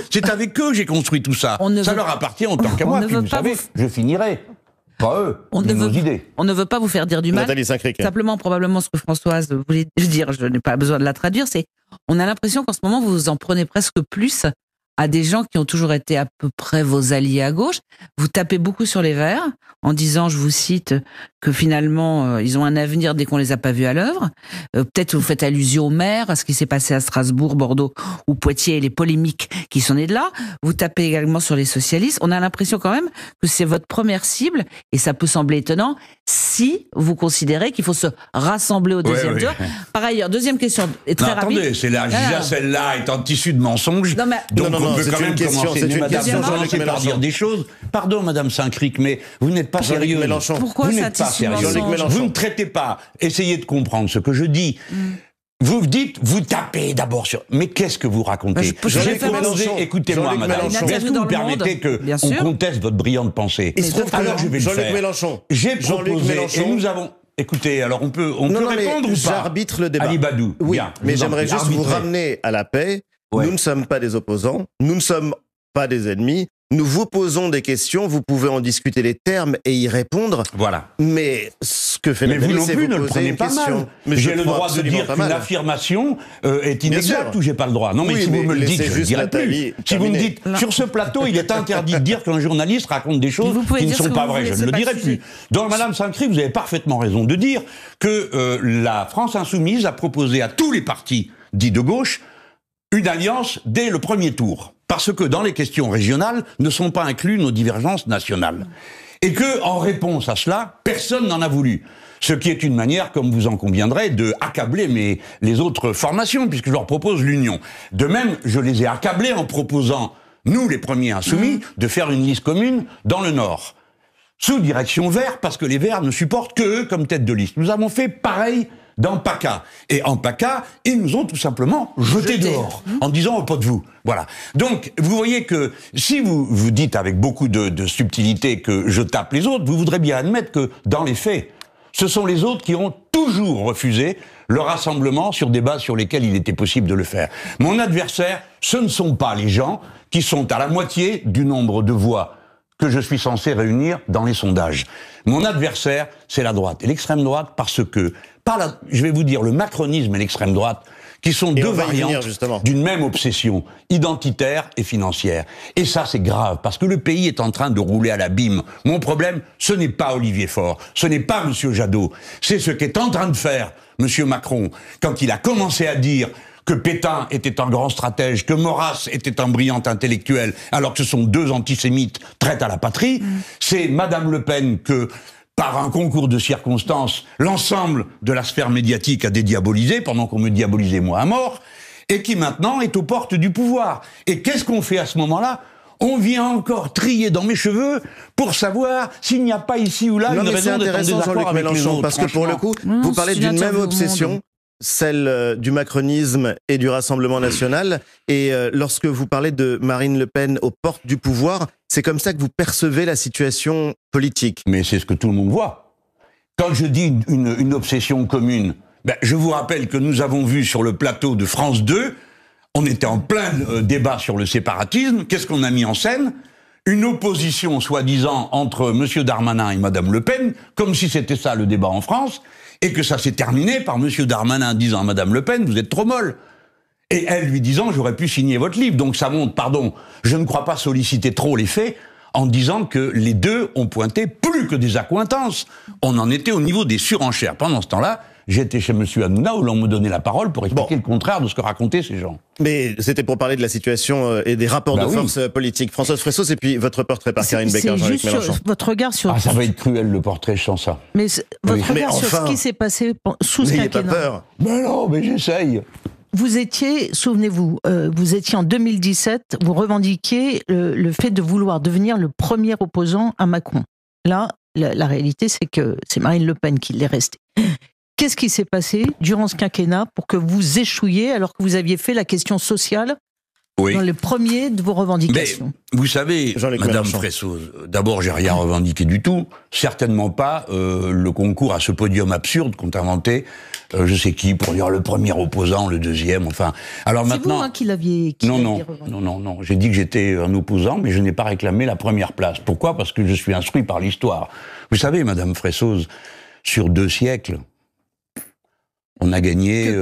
c'est avec eux que j'ai construit tout ça. Ça leur appartient en tant qu'à moi, puis vous savez, je finirai. Pas eux, nos idées.
On ne veut pas vous faire dire du mal. Simplement, probablement, ce que Françoise voulait dire, je n'ai pas besoin de la traduire, c'est on a l'impression qu'en ce moment, vous en prenez presque plus à des gens qui ont toujours été à peu près vos alliés à gauche. Vous tapez beaucoup sur les Verts en disant, je vous cite, que finalement ils ont un avenir dès qu'on les a pas vus à l'œuvre. Peut-être vous faites allusion au maire, à ce qui s'est passé à Strasbourg, Bordeaux ou Poitiers et les polémiques qui sont nées de là. Vous tapez également sur les socialistes. On a l'impression quand même que c'est votre première cible et ça peut sembler étonnant si vous considérez qu'il faut se rassembler au deuxième tour. Par ailleurs, deuxième question, et très rapide.
Attendez, c'est là, celle-là est en tissu de mensonges.
Non, mais...
Donc
non,
on peut quand même commencer. Mais madame,
Jean-Luc
par dire des choses. Pardon, madame Saint-Cric, mais vous n'êtes pas sérieux.
Pourquoi
vous
ça
n'êtes pas sérieux.
Mélenchon.
Vous ne traitez pas. Essayez de comprendre ce que je dis. Vous dites, vous tapez d'abord sur... Mais qu'est-ce que vous racontez? Écoutez-moi, madame. Est-ce que vous permettez qu'on conteste votre brillante pensée? Alors je vais le faire.
Mélenchon.
J'ai proposé, et nous avons... Écoutez, alors on peut répondre ou pas?
J'arbitre le débat.
Ali Badou.
Oui,
bien,
mais j'aimerais juste vous ramener à la paix. Ouais. Nous ne sommes pas des opposants, nous ne sommes pas des ennemis. Nous vous posons des questions, vous pouvez en discuter les termes et y répondre.
Voilà.
Mais ce que fait la
vous non plus ne le prenez pas mal. J'ai le droit de dire qu'une affirmation est inexacte ou j'ai pas le droit. Non, mais si vous me le dites, je ne dirai plus. Si vous me dites, sur ce plateau, il est interdit de dire qu'un journaliste raconte des choses qui ne sont pas vraies, je ne le dirai plus. Donc, madame Saint-Cric, vous avez parfaitement raison de dire que la France Insoumise a proposé à tous les partis dits de gauche une alliance dès le premier tour. Parce que dans les questions régionales ne sont pas inclus nos divergences nationales. Et que, en réponse à cela, personne n'en a voulu. Ce qui est une manière, comme vous en conviendrez, de accabler les autres formations, puisque je leur propose l'union. De même, je les ai accablés en proposant, nous les premiers insoumis, de faire une liste commune dans le Nord. Sous direction Vert, parce que les Verts ne supportent que eux comme tête de liste. Nous avons fait pareil dans PACA. Et en PACA, ils nous ont tout simplement jetés dehors, en disant « au pot de vous ». Voilà. Donc, vous voyez que si vous dites avec beaucoup de subtilité que je tape les autres, vous voudrez bien admettre que, dans les faits, ce sont les autres qui ont toujours refusé le rassemblement sur des bases sur lesquelles il était possible de le faire. Mon adversaire, ce ne sont pas les gens qui sont à la moitié du nombre de voix que je suis censé réunir dans les sondages. Mon adversaire, c'est la droite. Et l'extrême droite, parce que, je vais vous dire, le macronisme et l'extrême droite, qui sont deux variantes d'une même obsession, identitaire et financière. Et ça, c'est grave, parce que le pays est en train de rouler à l'abîme. Mon problème, ce n'est pas Olivier Faure, ce n'est pas M. Jadot, c'est ce qu'est en train de faire M. Macron, quand il a commencé à dire que Pétain était un grand stratège, que Maurras était un brillant intellectuel, alors que ce sont deux antisémites traites à la patrie. C'est Madame Le Pen que, par un concours de circonstances, l'ensemble de la sphère médiatique a dédiabolisé, pendant qu'on me diabolisait moi à mort, et qui maintenant est aux portes du pouvoir. Et qu'est-ce qu'on fait à ce moment-là ? On vient encore trier dans mes cheveux pour savoir s'il n'y a pas ici ou là une raison d'être en désaccord avec les autres.
Parce que pour le coup, vous parlez d'une même obsession, celle du macronisme et du Rassemblement national. Et lorsque vous parlez de Marine Le Pen aux portes du pouvoir, c'est comme ça que vous percevez la situation politique.
Mais c'est ce que tout le monde voit. Quand je dis une obsession commune, je vous rappelle que nous avons vu sur le plateau de France 2, on était en plein débat sur le séparatisme. Qu'est-ce qu'on a mis en scène ? Une opposition, soi-disant, entre M. Darmanin et Mme Le Pen, comme si c'était ça le débat en France, et que ça s'est terminé par M. Darmanin disant à Mme Le Pen, vous êtes trop molle. Et elle lui disant, j'aurais pu signer votre livre. Donc ça montre, pardon, je ne crois pas solliciter trop les faits, en disant que les deux ont pointé plus que des accointances. On en était au niveau des surenchères. Pendant ce temps-là, j'étais chez M. Hanouna où l'on me donnait la parole pour expliquer le contraire de ce que racontaient ces gens.
Mais c'était pour parler de la situation et des rapports de force politiques. Françoise Fressos et puis votre portrait par Karine Becker, Jean-Luc Mélenchon.
Votre regard sur...
Ah, ça va être cruel le portrait sans ça.
Mais votre regard sur ce qui s'est passé sous ce quinquennat.
N'ayez pas peur.
Mais non, mais j'essaye.
Vous étiez, souvenez-vous, vous étiez en 2017, vous revendiquiez le fait de vouloir devenir le premier opposant à Macron. Là, la réalité, c'est que c'est Marine Le Pen qui l'est restée. Qu'est-ce qui s'est passé durant ce quinquennat pour que vous échouiez alors que vous aviez fait la question sociale dans le premier de vos revendications?
Mais, vous savez, Madame Fressos, d'abord, j'ai rien revendiqué du tout. Certainement pas le concours à ce podium absurde qu'ont inventé je sais qui pour dire le premier opposant, le deuxième, enfin. Alors maintenant,
c'est vous qui l'aviez revendiqué.
Non. J'ai dit que j'étais un opposant, mais je n'ai pas réclamé la première place. Pourquoi ? Parce que je suis instruit par l'histoire. Vous savez, Madame Fressos, sur 2 siècles, on a gagné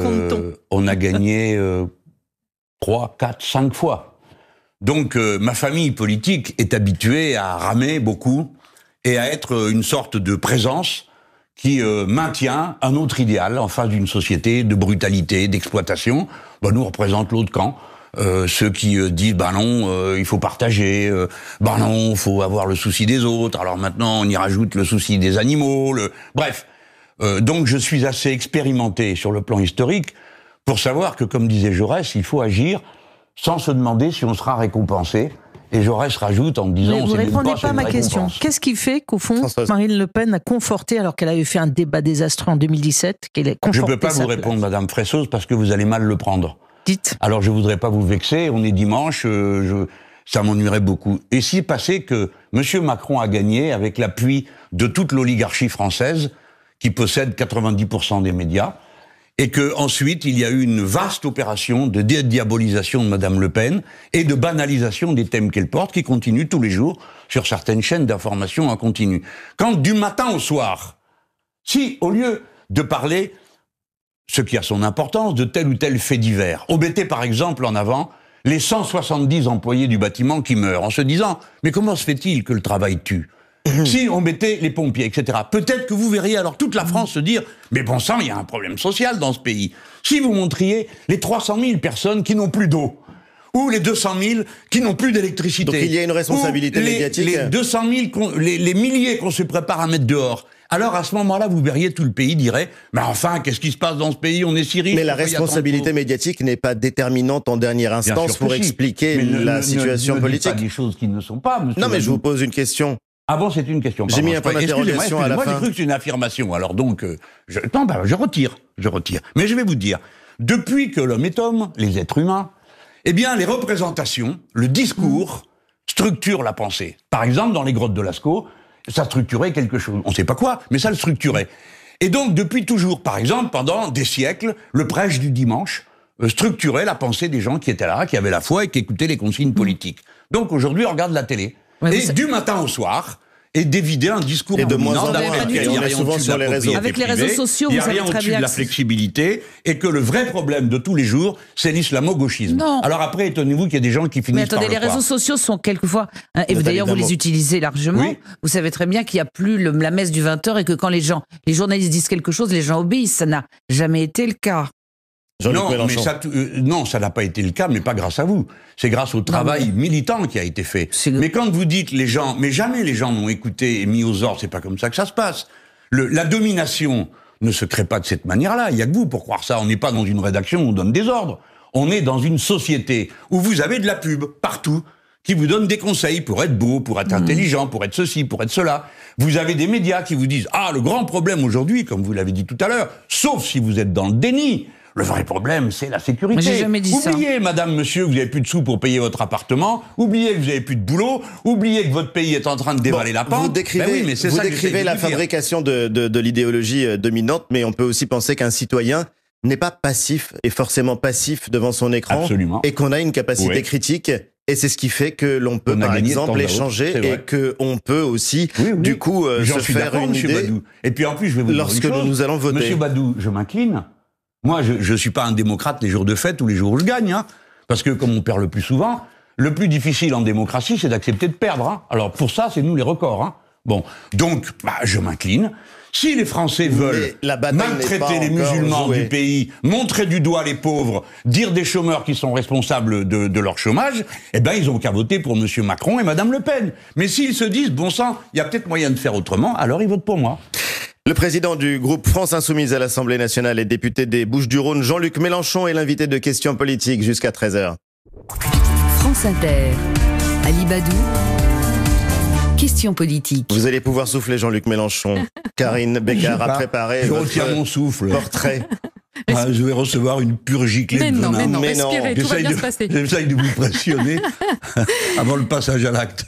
3, 4, 5 fois. Donc ma famille politique est habituée à ramer beaucoup et à être une sorte de présence qui maintient un autre idéal en face d'une société de brutalité, d'exploitation. Nous, on représente l'autre camp. Ceux qui disent non, il faut partager, non, il faut avoir le souci des autres. Alors maintenant, on y rajoute le souci des animaux. Bref, donc je suis assez expérimenté sur le plan historique pour savoir que, comme disait Jaurès, il faut agir sans se demander si on sera récompensé. Et Jaurès rajoute en me disant...
Mais vous ne répondez pas à ma question. Qu'est-ce qui fait qu'au fond, Marine Le Pen a conforté, alors qu'elle avait fait un débat désastreux en 2017, qu'elle ait conforté?
Je ne peux pas vous répondre, Madame Fressoz, parce que vous allez mal le prendre.
Dites.
Alors je ne voudrais pas vous vexer, on est dimanche, ça m'ennuierait beaucoup. Et s'il est passé que M. Macron a gagné avec l'appui de toute l'oligarchie française, qui possède 90% des médias, et que ensuite il y a eu une vaste opération de dédiabolisation de Madame Le Pen et de banalisation des thèmes qu'elle porte, qui continue tous les jours sur certaines chaînes d'information en continu. Quand du matin au soir, si au lieu de parler, ce qui a son importance, de tel ou tel fait divers, on mettait par exemple en avant les 170 employés du bâtiment qui meurent, en se disant « mais comment se fait-il que le travail tue ?» Si on mettait les pompiers, etc., peut-être que vous verriez alors toute la France se dire « mais bon sang, il y a un problème social dans ce pays ». Si vous montriez les 300 000 personnes qui n'ont plus d'eau, ou les 200 000 qui n'ont plus d'électricité.
Donc il y a une responsabilité médiatique.
Les 200 000, les milliers qu'on se prépare à mettre dehors. Alors à ce moment-là, vous verriez tout le pays dirait « mais enfin, qu'est-ce qui se passe dans ce pays? On est si riche. »
Mais la responsabilité médiatique n'est pas déterminante en dernière instance pour expliquer la situation politique.
Ne dites pas des choses qui ne sont pas, monsieur.
Non, mais je vous pose une question.
Ah bon, c'est une question.
J'ai mis un point d'interrogation à la fin.
Moi, j'ai cru que c'est une affirmation. Alors donc, je retire. Mais je vais vous dire, depuis que l'homme est homme, les êtres humains, eh bien, les représentations, le discours structurent la pensée. Par exemple, dans les grottes de Lascaux, ça structurait quelque chose. On ne sait pas quoi, mais ça le structurait. Et donc, depuis toujours, par exemple, pendant des siècles, le prêche du dimanche structurait la pensée des gens qui étaient là, qui avaient la foi et qui écoutaient les consignes politiques. Donc, aujourd'hui, on regarde la télé. Ouais, et du matin au soir, et d'évider un discours
et de moins en moins.
On est souvent sur les réseaux.
Avec les réseaux sociaux, vous savez très bien. Il n'y a rien au-dessus
de la flexibilité, et que le vrai problème de tous les jours, c'est l'islamo-gauchisme. Non. Alors après, étonnez-vous qu'il y a des gens qui finissent par le croire. Mais attendez,
les réseaux sociaux sont quelquefois, et d'ailleurs vous les utilisez largement, oui. Vous savez très bien qu'il n'y a plus la messe du 20h, et que quand les journalistes disent quelque chose, les gens obéissent. Ça n'a jamais été le cas.
Non, ça n'a pas été le cas, mais pas grâce à vous. C'est grâce au travail militant qui a été fait. Mais quand vous dites les gens, mais jamais les gens n'ont écouté et mis aux ordres, c'est pas comme ça que ça se passe. La domination ne se crée pas de cette manière-là. Il y a que vous pour croire ça. On n'est pas dans une rédaction où on donne des ordres. On est dans une société où vous avez de la pub partout qui vous donne des conseils pour être beau, pour être intelligent, pour être ceci, pour être cela. Vous avez des médias qui vous disent « Ah, le grand problème aujourd'hui, comme vous l'avez dit tout à l'heure, sauf si vous êtes dans le déni, le vrai problème, c'est la sécurité. »
Mais j'ai jamais dit ça.
Oubliez, madame, monsieur, que vous n'avez plus de sous pour payer votre appartement. Oubliez que vous n'avez plus de boulot. Oubliez que votre pays est en train de dévaler la pente.
Vous décrivez la fabrication de l'idéologie dominante, mais on peut aussi penser qu'un citoyen n'est pas passif et forcément passif devant son écran.
Absolument.
Et qu'on a une capacité critique. Et c'est ce qui fait que l'on peut, par exemple, échanger et qu'on peut aussi, du coup, se faire une idée.
Badou. Et puis en plus, je vais vous dire
lorsque nous allons voter.
Monsieur Badou, je m'incline. Moi, je suis pas un démocrate les jours de fête ou les jours où je gagne, hein, parce que comme on perd le plus souvent, le plus difficile en démocratie, c'est d'accepter de perdre. Hein. Alors pour ça, c'est nous les records. Hein. Bon, donc, je m'incline. Si les Français veulent maltraiter les musulmans du pays, montrer du doigt les pauvres, dire des chômeurs qui sont responsables de leur chômage, eh ben ils ont qu'à voter pour Monsieur Macron et Madame Le Pen. Mais s'ils se disent, bon sang, il y a peut-être moyen de faire autrement, alors ils votent pour moi.
Le président du groupe France Insoumise à l'Assemblée nationale et député des Bouches-du-Rhône, Jean-Luc Mélenchon, est l'invité de Questions politiques jusqu'à 13h.
France Inter, Ali Badou. Questions politiques.
Vous allez pouvoir souffler, Jean-Luc Mélenchon. Karine Bécard a préparé
votre
mon souffle. Portrait.
Je vais recevoir une purgiclée de venin.
Mais non, tout va bien se passer.
J'essaye de vous pressionner avant le passage à l'acte.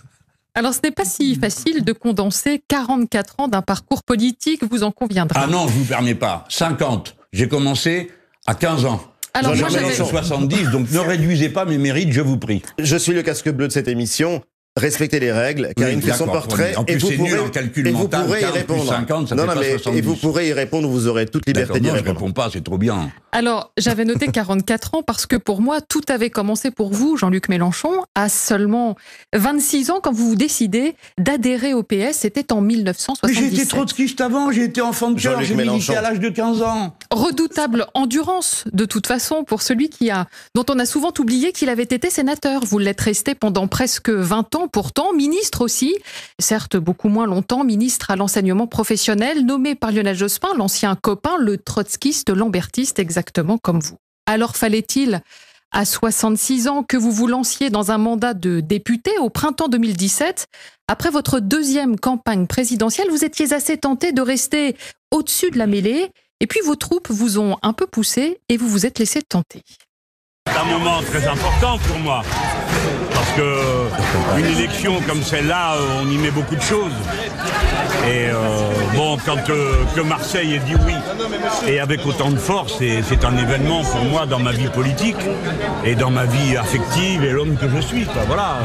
Alors, ce n'est pas si facile de condenser 44 ans d'un parcours politique, vous en conviendrez.
Ah non, je ne vous permets pas. 50. J'ai commencé à 15 ans.
Alors, moi,
j'avais 70, donc ne réduisez pas mes mérites, je vous prie.
Je suis le casque bleu de cette émission. respectez les règles. Karine fait son portrait.
En plus, c'est nul en calcul mental. 15 plus 50, ça fait pas 70.
Et vous pourrez y répondre, vous aurez toute liberté d'y répondre.
Non, je réponds pas, c'est trop bien.
Alors, j'avais noté 44 ans parce que pour moi, tout avait commencé pour vous, Jean-Luc Mélenchon, à seulement 26 ans quand vous vous décidez d'adhérer au PS. C'était en 1977.
Mais j'ai été trotskiste avant, j'ai été enfant de cœur, j'ai milité à l'âge de 15 ans.
Redoutable endurance, de toute façon, pour celui dont on a souvent oublié qu'il avait été sénateur. Vous l'êtes resté pendant presque 20 ans, pourtant, ministre aussi. Certes, beaucoup moins longtemps, ministre à l'enseignement professionnel, nommé par Lionel Jospin, l'ancien copain, le trotskiste lambertiste, exactement comme vous. Alors fallait-il, à 66 ans, que vous vous lanciez dans un mandat de député au printemps 2017 ? Après votre deuxième campagne présidentielle, vous étiez assez tenté de rester au-dessus de la mêlée, et puis vos troupes vous ont un peu poussé et vous vous êtes laissé tenter.
C'est un moment très important pour moi, parce que une élection comme celle-là, on y met beaucoup de choses. Et quand que Marseille ait dit oui, et avec autant de force, c'est un événement pour moi dans ma vie politique, et dans ma vie affective, et l'homme que je suis. Quoi. Voilà.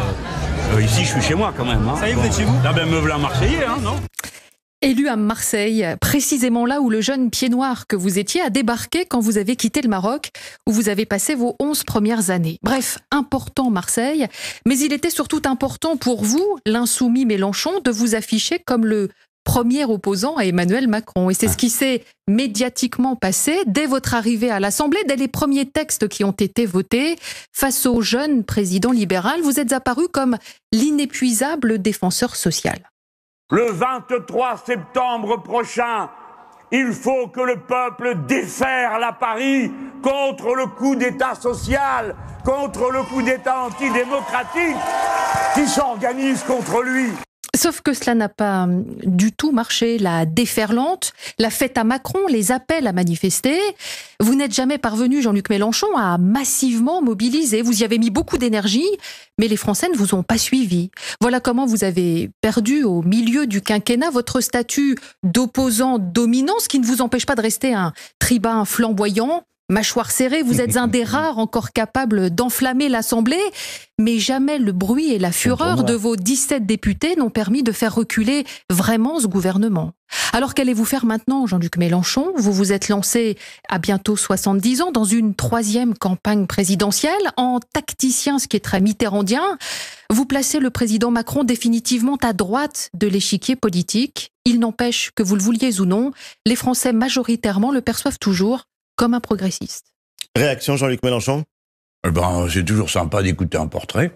Ici, je suis chez moi quand même. Hein. Ça y est, vous êtes chez vous ? Ah ben, me voilà Marseillais, hein, non ?
Élu à Marseille, précisément là où le jeune pied noir que vous étiez a débarqué quand vous avez quitté le Maroc, où vous avez passé vos 11 premières années. Bref, important Marseille, mais il était surtout important pour vous, l'insoumis Mélenchon, de vous afficher comme le premier opposant à Emmanuel Macron. Et c'est ce qui s'est médiatiquement passé dès votre arrivée à l'Assemblée, dès les premiers textes qui ont été votés. Face au jeune président libéral, vous êtes apparu comme l'inépuisable défenseur social.
Le 23 septembre prochain, il faut que le peuple déferle à Paris contre le coup d'État social, contre le coup d'État antidémocratique qui s'organise contre lui.
Sauf que cela n'a pas du tout marché. La déferlante, la fête à Macron, les appels à manifester. Vous n'êtes jamais parvenu, Jean-Luc Mélenchon, à massivement mobiliser. Vous y avez mis beaucoup d'énergie, mais les Français ne vous ont pas suivi. Voilà comment vous avez perdu au milieu du quinquennat votre statut d'opposant dominant, ce qui ne vous empêche pas de rester un tribun flamboyant. Mâchoire serrée, vous êtes un des rares encore capables d'enflammer l'Assemblée, mais jamais le bruit et la fureur de vos 17 députés n'ont permis de faire reculer vraiment ce gouvernement. Alors qu'allez-vous faire maintenant, Jean-Luc Mélenchon ? Vous vous êtes lancé à bientôt 70 ans dans une troisième campagne présidentielle, en tacticien, ce qui est très mitterrandien. Vous placez le président Macron définitivement à droite de l'échiquier politique. Il n'empêche que vous le vouliez ou non, les Français majoritairement le perçoivent toujours comme un progressiste.
Réaction, Jean-Luc Mélenchon ?
C'est toujours sympa d'écouter un portrait.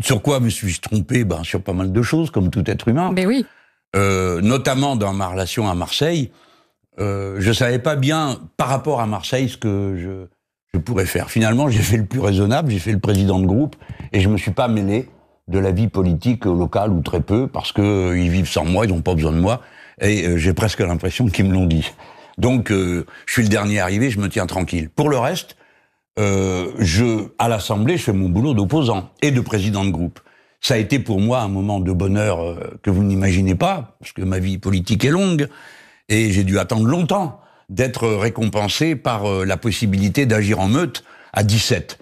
Sur quoi me suis-je trompé ? Sur pas mal de choses, comme tout être humain.
Mais oui.
Notamment dans ma relation à Marseille, je savais pas bien, par rapport à Marseille, ce que je pourrais faire. Finalement, j'ai fait le plus raisonnable, j'ai fait le président de groupe, et je me suis pas mêlé de la vie politique locale, ou très peu, parce que ils vivent sans moi, ils n'ont pas besoin de moi. Et j'ai presque l'impression qu'ils me l'ont dit. Donc, je suis le dernier arrivé, je me tiens tranquille. Pour le reste, à l'Assemblée, je fais mon boulot d'opposant et de président de groupe. Ça a été pour moi un moment de bonheur que vous n'imaginez pas, parce que ma vie politique est longue, et j'ai dû attendre longtemps d'être récompensé par la possibilité d'agir en meute à 17.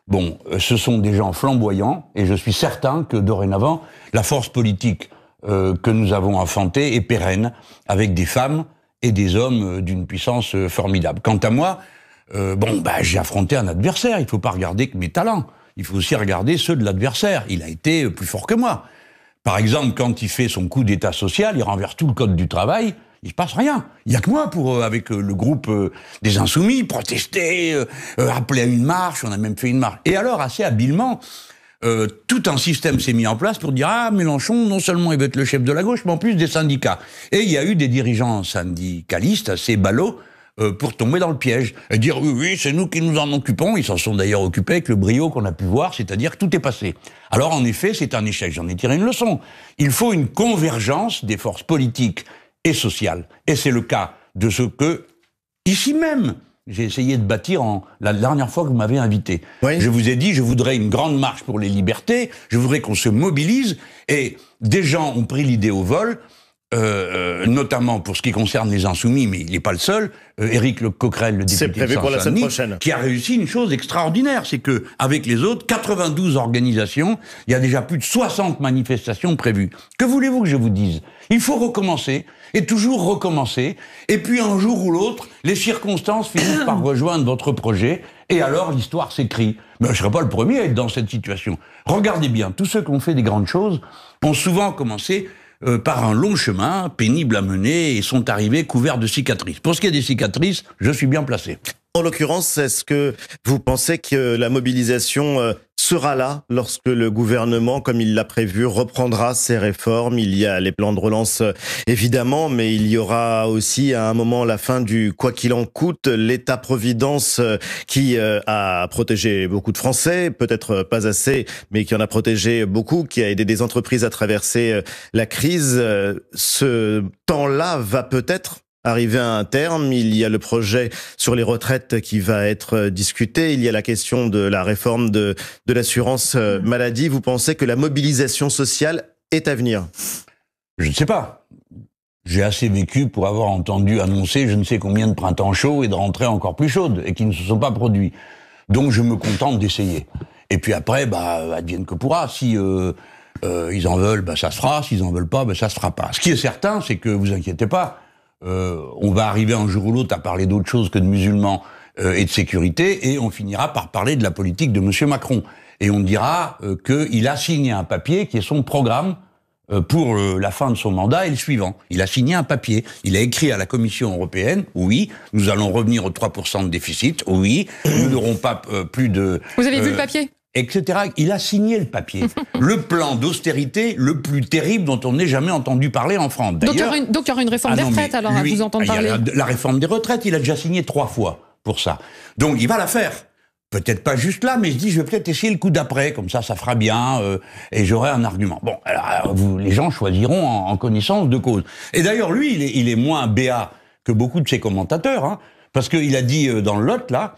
Bon, ce sont des gens flamboyants, et je suis certain que dorénavant, la force politique que nous avons enfantée est pérenne, avec des femmes et des hommes d'une puissance formidable. Quant à moi, j'ai affronté un adversaire. Il ne faut pas regarder que mes talents. Il faut aussi regarder ceux de l'adversaire. Il a été plus fort que moi. Par exemple, quand il fait son coup d'État social, il renverse tout le code du travail, il ne se passe rien. Il n'y a que moi pour, avec le groupe des Insoumis, protester, appeler à une marche. On a même fait une marche. Et alors, assez habilement, tout un système s'est mis en place pour dire « Ah, Mélenchon, non seulement il veut être le chef de la gauche, mais en plus des syndicats. » Et il y a eu des dirigeants syndicalistes assez ballots pour tomber dans le piège. Et dire « Oui, c'est nous qui nous en occupons. » Ils s'en sont d'ailleurs occupés avec le brio qu'on a pu voir, c'est-à-dire que tout est passé. Alors en effet, c'est un échec. J'en ai tiré une leçon. Il faut une convergence des forces politiques et sociales. Et c'est le cas de ce que, ici même, j'ai essayé de bâtir la dernière fois que vous m'avez invité. Oui. Je vous ai dit, je voudrais une grande marche pour les libertés, je voudrais qu'on se mobilise, et des gens ont pris l'idée au vol, notamment pour ce qui concerne les Insoumis, mais il n'est pas le seul, Éric Coquerel, le député de Seine-Saint-Denis, qui a réussi une chose extraordinaire, c'est que avec les autres, 92 organisations, il y a déjà plus de 60 manifestations prévues. Que voulez-vous que je vous dise? Il faut recommencer, et toujours recommencer, et puis un jour ou l'autre, les circonstances finissent par rejoindre votre projet, et alors l'histoire s'écrit. Mais je ne serai pas le premier à être dans cette situation. Regardez bien, tous ceux qui ont fait des grandes choses ont souvent commencé par un long chemin, pénible à mener, et sont arrivés couverts de cicatrices. Pour ce qui est des cicatrices, je suis bien placé.
En l'occurrence, est-ce que vous pensez que la mobilisation sera là lorsque le gouvernement, comme il l'a prévu, reprendra ses réformes? Il y a les plans de relance, évidemment, mais il y aura aussi à un moment la fin du « quoi qu'il en coûte », l'État-providence qui a protégé beaucoup de Français, peut-être pas assez, mais qui en a protégé beaucoup, qui a aidé des entreprises à traverser la crise. Ce temps-là va peut-être arriver à un terme. Il y a le projet sur les retraites qui va être discuté. Il y a la question de la réforme de l'assurance maladie. Vous pensez que la mobilisation sociale est à venir?
Je ne sais pas. J'ai assez vécu pour avoir entendu annoncer je ne sais combien de printemps chauds et de rentrées encore plus chaudes, et qui ne se sont pas produits. Donc je me contente d'essayer. Et puis après, advienne que pourra. Si ils en veulent, ça se fera. S'ils en veulent pas, ça se fera pas. Ce qui est certain, c'est que, vous inquiétez pas, on va arriver un jour ou l'autre à parler d'autre chose que de musulmans et de sécurité, et on finira par parler de la politique de M. Macron. Et on dira qu'il a signé un papier qui est son programme pour la fin de son mandat et le suivant. Il a signé un papier. Il a écrit à la Commission européenne, oui, nous allons revenir aux 3% de déficit, oui, nous n'aurons pas plus de...
Vous avez vu le papier ?
Etc. Il a signé le papier. Le plan d'austérité le plus terrible dont on n'ait jamais entendu parler en France.
Donc il y aura une réforme des retraites, alors, à vous entendre parler.
La réforme des retraites, il a déjà signé 3 fois pour ça. Donc il va la faire. Peut-être pas juste là, mais je dis, je vais peut-être essayer le coup d'après, comme ça fera bien, et j'aurai un argument. Bon, alors, les gens choisiront en connaissance de cause. Et d'ailleurs, lui, il est moins béat que beaucoup de ses commentateurs, hein, parce qu'il a dit dans le Lot, là,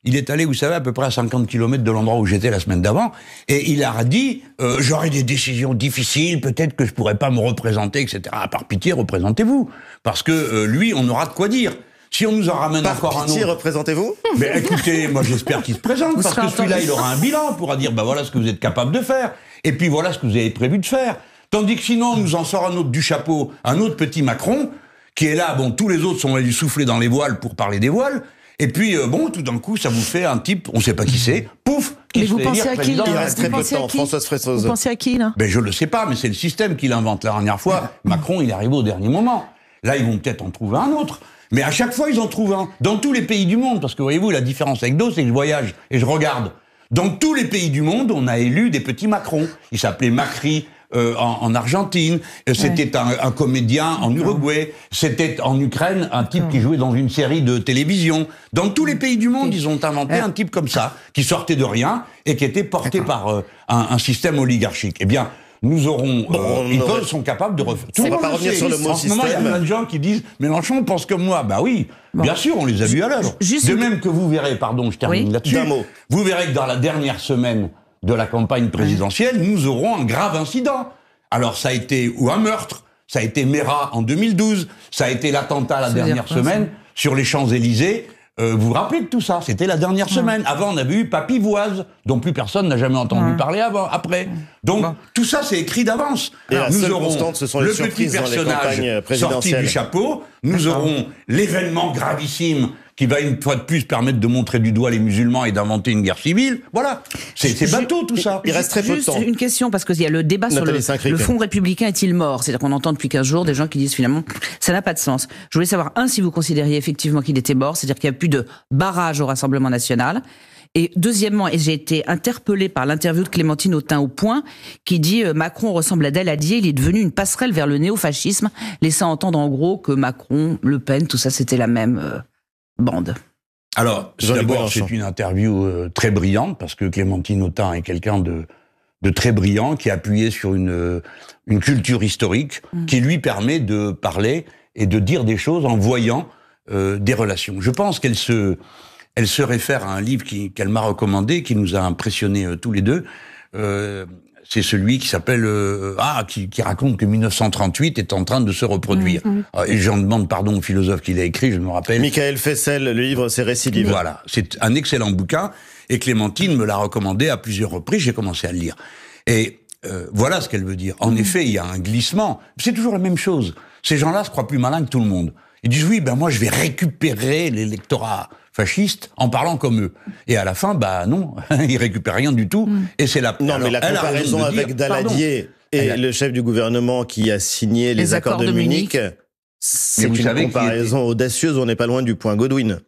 il est allé, vous savez, à peu près à 50 km de l'endroit où j'étais la semaine d'avant, et il a dit j'aurai des décisions difficiles, peut-être que je pourrais pas me représenter, etc. Par pitié, représentez-vous, parce que lui, on aura de quoi dire. Si on nous en ramène encore un autre... Par pitié,
représentez-vous?
Mais écoutez, moi j'espère qu'il se présente, parce que celui-là, il aura un bilan, pourra dire voilà ce que vous êtes capable de faire, et puis voilà ce que vous avez prévu de faire. Tandis que sinon, on nous en sort un autre du chapeau, un autre petit Macron, qui est là, tous les autres sont allés lui souffler dans les voiles pour parler des voiles. Et puis, tout d'un coup, ça vous fait un type, on ne sait pas qui c'est, pouf, qui se fait élire président.
Il reste très peu de temps, Françoise Fressoz.
Vous pensez à qui, là?
Je ne le sais pas, mais c'est le système qui l'invente. La dernière fois, Macron, il est arrivé au dernier moment. Là, ils vont peut-être en trouver un autre. Mais à chaque fois, ils en trouvent un. Dans tous les pays du monde, parce que voyez-vous, la différence avec d'autres, c'est que je voyage et je regarde. Dans tous les pays du monde, on a élu des petits Macron. Il s'appelait Macri. En Argentine, c'était un comédien en Uruguay, c'était en Ukraine un type qui jouait dans une série de télévision. Dans tous les pays du monde, ils ont inventé un type comme ça, qui sortait de rien et qui était porté par un système oligarchique. Eh bien, nous aurons... ils sont capables de refaire...
On ne va pas revenir sur le mot système.
En ce moment, il y a plein de gens qui disent « Mélenchon pense comme moi ». Bah oui, bien sûr, on les a vus à l'œuvre. De même que vous verrez, je termine là-dessus, vous verrez que dans la dernière semaine de la campagne présidentielle, nous aurons un grave incident. Alors ça a été un meurtre, ça a été Mera en 2012, ça a été l'attentat la dernière semaine sur les Champs-Élysées. Vous vous rappelez de tout ça? C'était la dernière semaine. Avant, on avait eu Papy-Voise, dont plus personne n'a jamais entendu parler après. Donc, tout ça, c'est écrit d'avance.
Et nous aurons
ce sont le petit personnage sorti du chapeau, nous aurons l'événement gravissime qui va une fois de plus permettre de montrer du doigt les musulmans et d'inventer une guerre civile. Voilà. C'est bateau, tout ça.
Il reste très peu de temps.
Juste une question, parce qu'il y a le débat sur le Front républicain est-il mort? C'est-à-dire qu'on entend depuis 15 jours des gens qui disent finalement, ça n'a pas de sens. Je voulais savoir, si vous considériez effectivement qu'il était mort, c'est-à-dire qu'il n'y a plus de barrage au Rassemblement national. Et deuxièmement, et j'ai été interpellée par l'interview de Clémentine Autain au Point, qui dit Macron ressemble à Daladier, il est devenu une passerelle vers le néofascisme, laissant entendre en gros que Macron, Le Pen, tout ça c'était la même bande.
Alors, d'abord, c'est une interview très brillante, parce que Clémentine Autain est quelqu'un de très brillant, qui a appuyé sur une culture historique, qui lui permet de parler et de dire des choses en voyant des relations. Je pense qu'elle se réfère à un livre qu'elle m'a recommandé, qui nous a impressionnés tous les deux, c'est celui qui s'appelle qui raconte que 1938 est en train de se reproduire. Et j'en demande pardon au philosophe qui l'a écrit, je me rappelle.
Michael Fessel, le livre c'est Récidive.
Voilà, c'est un excellent bouquin et Clémentine me l'a recommandé à plusieurs reprises, j'ai commencé à le lire. Et voilà ce qu'elle veut dire. En effet, il y a un glissement. C'est toujours la même chose. Ces gens-là se croient plus malins que tout le monde. Ils disent oui, moi je vais récupérer l'électorat fasciste en parlant comme eux. Et à la fin, non, ils récupèrent rien du tout. Et c'est la.
Non, mais la comparaison avec Daladier et le chef du gouvernement qui a signé les accords de Munich, c'est une comparaison audacieuse. On n'est pas loin du point Godwin.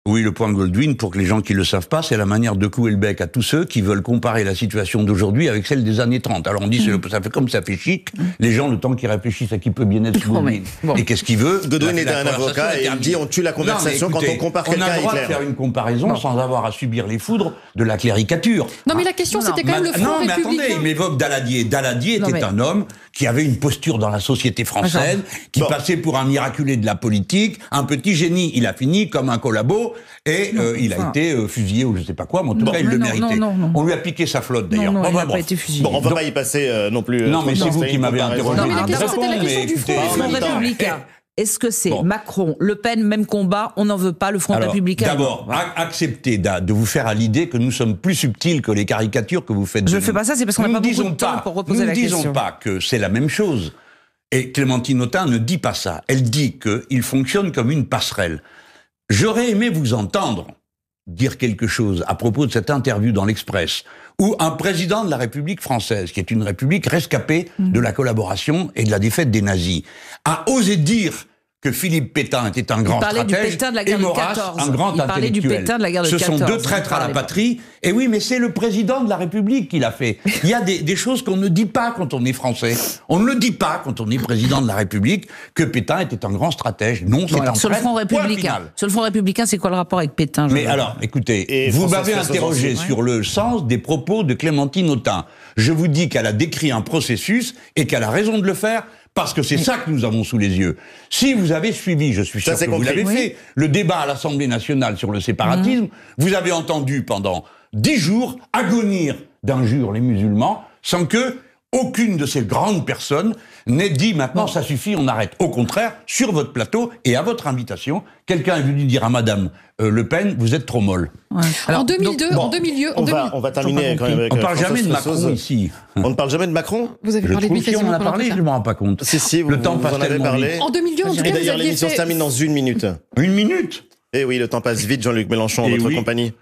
Oui, le point Goldwyn, pour que les gens qui le savent pas, c'est la manière de clouer le bec à tous ceux qui veulent comparer la situation d'aujourd'hui avec celle des années 30. Alors on dit, ça fait comme ça fait chic, les gens, le temps qu'ils réfléchissent à qui peut bien être Godwyn. Et qu'est-ce qu'il veut?
Godwyn était un avocat et il dit, on tue la conversation quand on compare quelqu'un à Hitler.
On a le droit de faire une comparaison sans avoir à subir les foudres de la cléricature.
Non, mais la question, c'était quand même le Front républicain.
Non, mais attendez, il m'évoque Daladier. Daladier était un homme qui avait une posture dans la société française, qui passait pour un miraculé de la politique, un petit génie. Il a fini comme un collabo, et il a été fusillé ou je sais pas quoi, mais en tout cas, il le méritait. On lui a piqué sa flotte, d'ailleurs.
Non, il n'a pas été fusillé.
Bon, on va pas y passer non plus.
Non, mais c'est vous qui m'avez interrogé.
Non, mais la question, c'était la question du Front
républicain. Est-ce que c'est Macron, Le Pen, même combat, on n'en veut pas, le Front républicain?
D'abord, acceptez de vous faire à l'idée que nous sommes plus subtils que les caricatures que vous faites.
Je ne fais pas ça, c'est parce qu'on n'a pas beaucoup de temps pour reposer la question.
Nous ne disons pas que c'est la même chose. Et Clémentine Autain ne dit pas ça. Elle dit qu'il fonctionne comme une passerelle. J'aurais aimé vous entendre dire quelque chose à propos de cette interview dans l'Express, où un président de la République française, qui est une république rescapée de la collaboration et de la défaite des nazis, a osé dire que Philippe Pétain était un grand stratège et Maurras un grand intellectuel. Ce sont deux traîtres à la patrie. Et oui, mais c'est le président de la République qui l'a fait. Il y a des choses qu'on ne dit pas quand on est français. On ne le dit pas quand on est président de la République que Pétain était un grand stratège. Non, c'est un traître.
Sur le Front républicain. Sur le Front républicain, c'est quoi le rapport avec Pétain?
Mais alors, écoutez, vous m'avez interrogé sur le sens des propos de Clémentine Autain. Je vous dis qu'elle a décrit un processus et qu'elle a raison de le faire. Parce que c'est ça que nous avons sous les yeux. Si vous avez suivi, je suis sûr que vous l'avez fait, le débat à l'Assemblée nationale sur le séparatisme, vous avez entendu pendant 10 jours agonir d'injures les musulmans sans que aucune de ces grandes personnes n'ait dit maintenant ça suffit, on arrête. Au contraire, sur votre plateau et à votre invitation, quelqu'un est venu dire à Madame Le Pen, vous êtes trop molle.
Ouais. Alors, en 2002,
on va terminer quand même avec.
On ne parle jamais de Macron ici.
On ne parle jamais de Macron.
Vous avez parlé de lui quasiment.
On en a parlé, je ne me rends pas compte.
Si, le temps passe tellement vite.
En 2002, en tout cas,
d'ailleurs, l'émission se termine dans 1 minute.
1 minute.
Eh oui, le temps passe vite, Jean-Luc Mélenchon, en votre compagnie.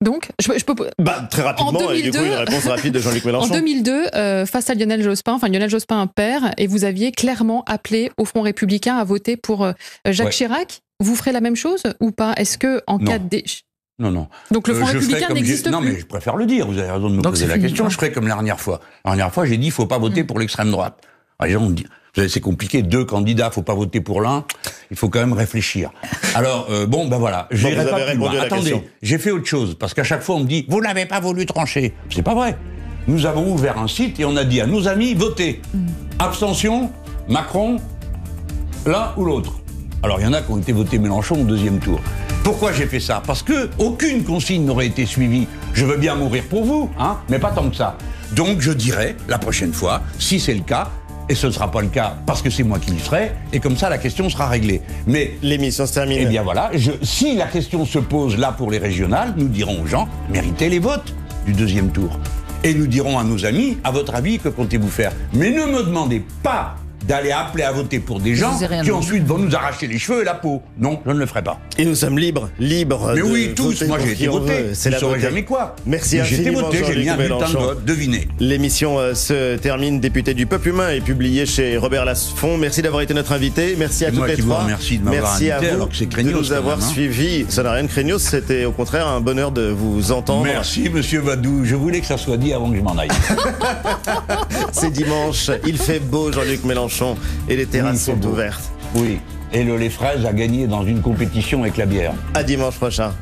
Donc, je peux...
très rapidement, 2002, et du coup, une réponse rapide de Jean-Luc Mélenchon.
En 2002, face à Lionel Jospin père, et vous aviez clairement appelé au Front républicain à voter pour Jacques Chirac. Vous ferez la même chose ou pas? Est-ce que, en cas de...
Non.
Donc le Front républicain n'existe plus.
Non, mais je préfère le dire, vous avez raison de me poser la question. Je ferai comme la dernière fois. La dernière fois, j'ai dit, il ne faut pas voter pour l'extrême droite. Alors, les gens me disent, c'est compliqué, 2 candidats, faut pas voter pour l'un, il faut quand même réfléchir. Alors, voilà, je n'irai pas plus loin. Attendez, j'ai fait autre chose, parce qu'à chaque fois on me dit, vous n'avez pas voulu trancher. C'est pas vrai. Nous avons ouvert un site et on a dit à nos amis, votez. Abstention, Macron, l'un ou l'autre. Alors il y en a qui ont été votés Mélenchon au 2e tour. Pourquoi j'ai fait ça? Parce que aucune consigne n'aurait été suivie. Je veux bien mourir pour vous, mais pas tant que ça. Donc je dirai, la prochaine fois, si c'est le cas, et ce ne sera pas le cas parce que c'est moi qui y serai, et comme ça la question sera réglée. Mais
l'émission se termine.
Eh bien voilà, si la question se pose là pour les régionales, nous dirons aux gens, méritez les votes du 2e tour. Et nous dirons à nos amis, à votre avis, que comptez-vous faire? Mais ne me demandez pas d'aller appeler à voter pour des gens qui ensuite vont nous arracher les cheveux et la peau. Non, je ne le ferai pas.
Et nous sommes libres.
Mais oui, tous. Moi, j'ai été voté. Vous ne saurez jamais quoi.
Merci infiniment.
J'ai été voté, j'ai mis un bulletin de vote. Devinez.
L'émission se termine. Député du Peuple Humain est publié chez Robert Laffont. Merci d'avoir été notre invité. Merci à toutes les trois.
Merci de m'avoir invité,
alors que c'est craignos, de nous avoir suivis. Ça n'a rien de craignos. C'était au contraire un bonheur de vous entendre.
Merci, monsieur Vadou. Je voulais que ça soit dit avant que je m'en aille.
C'est dimanche. Il fait beau, Jean-Luc Mélenchon. Et les terrasses sont ouvertes.
Oui, et le lait fraise a gagné dans une compétition avec la bière.
À dimanche prochain.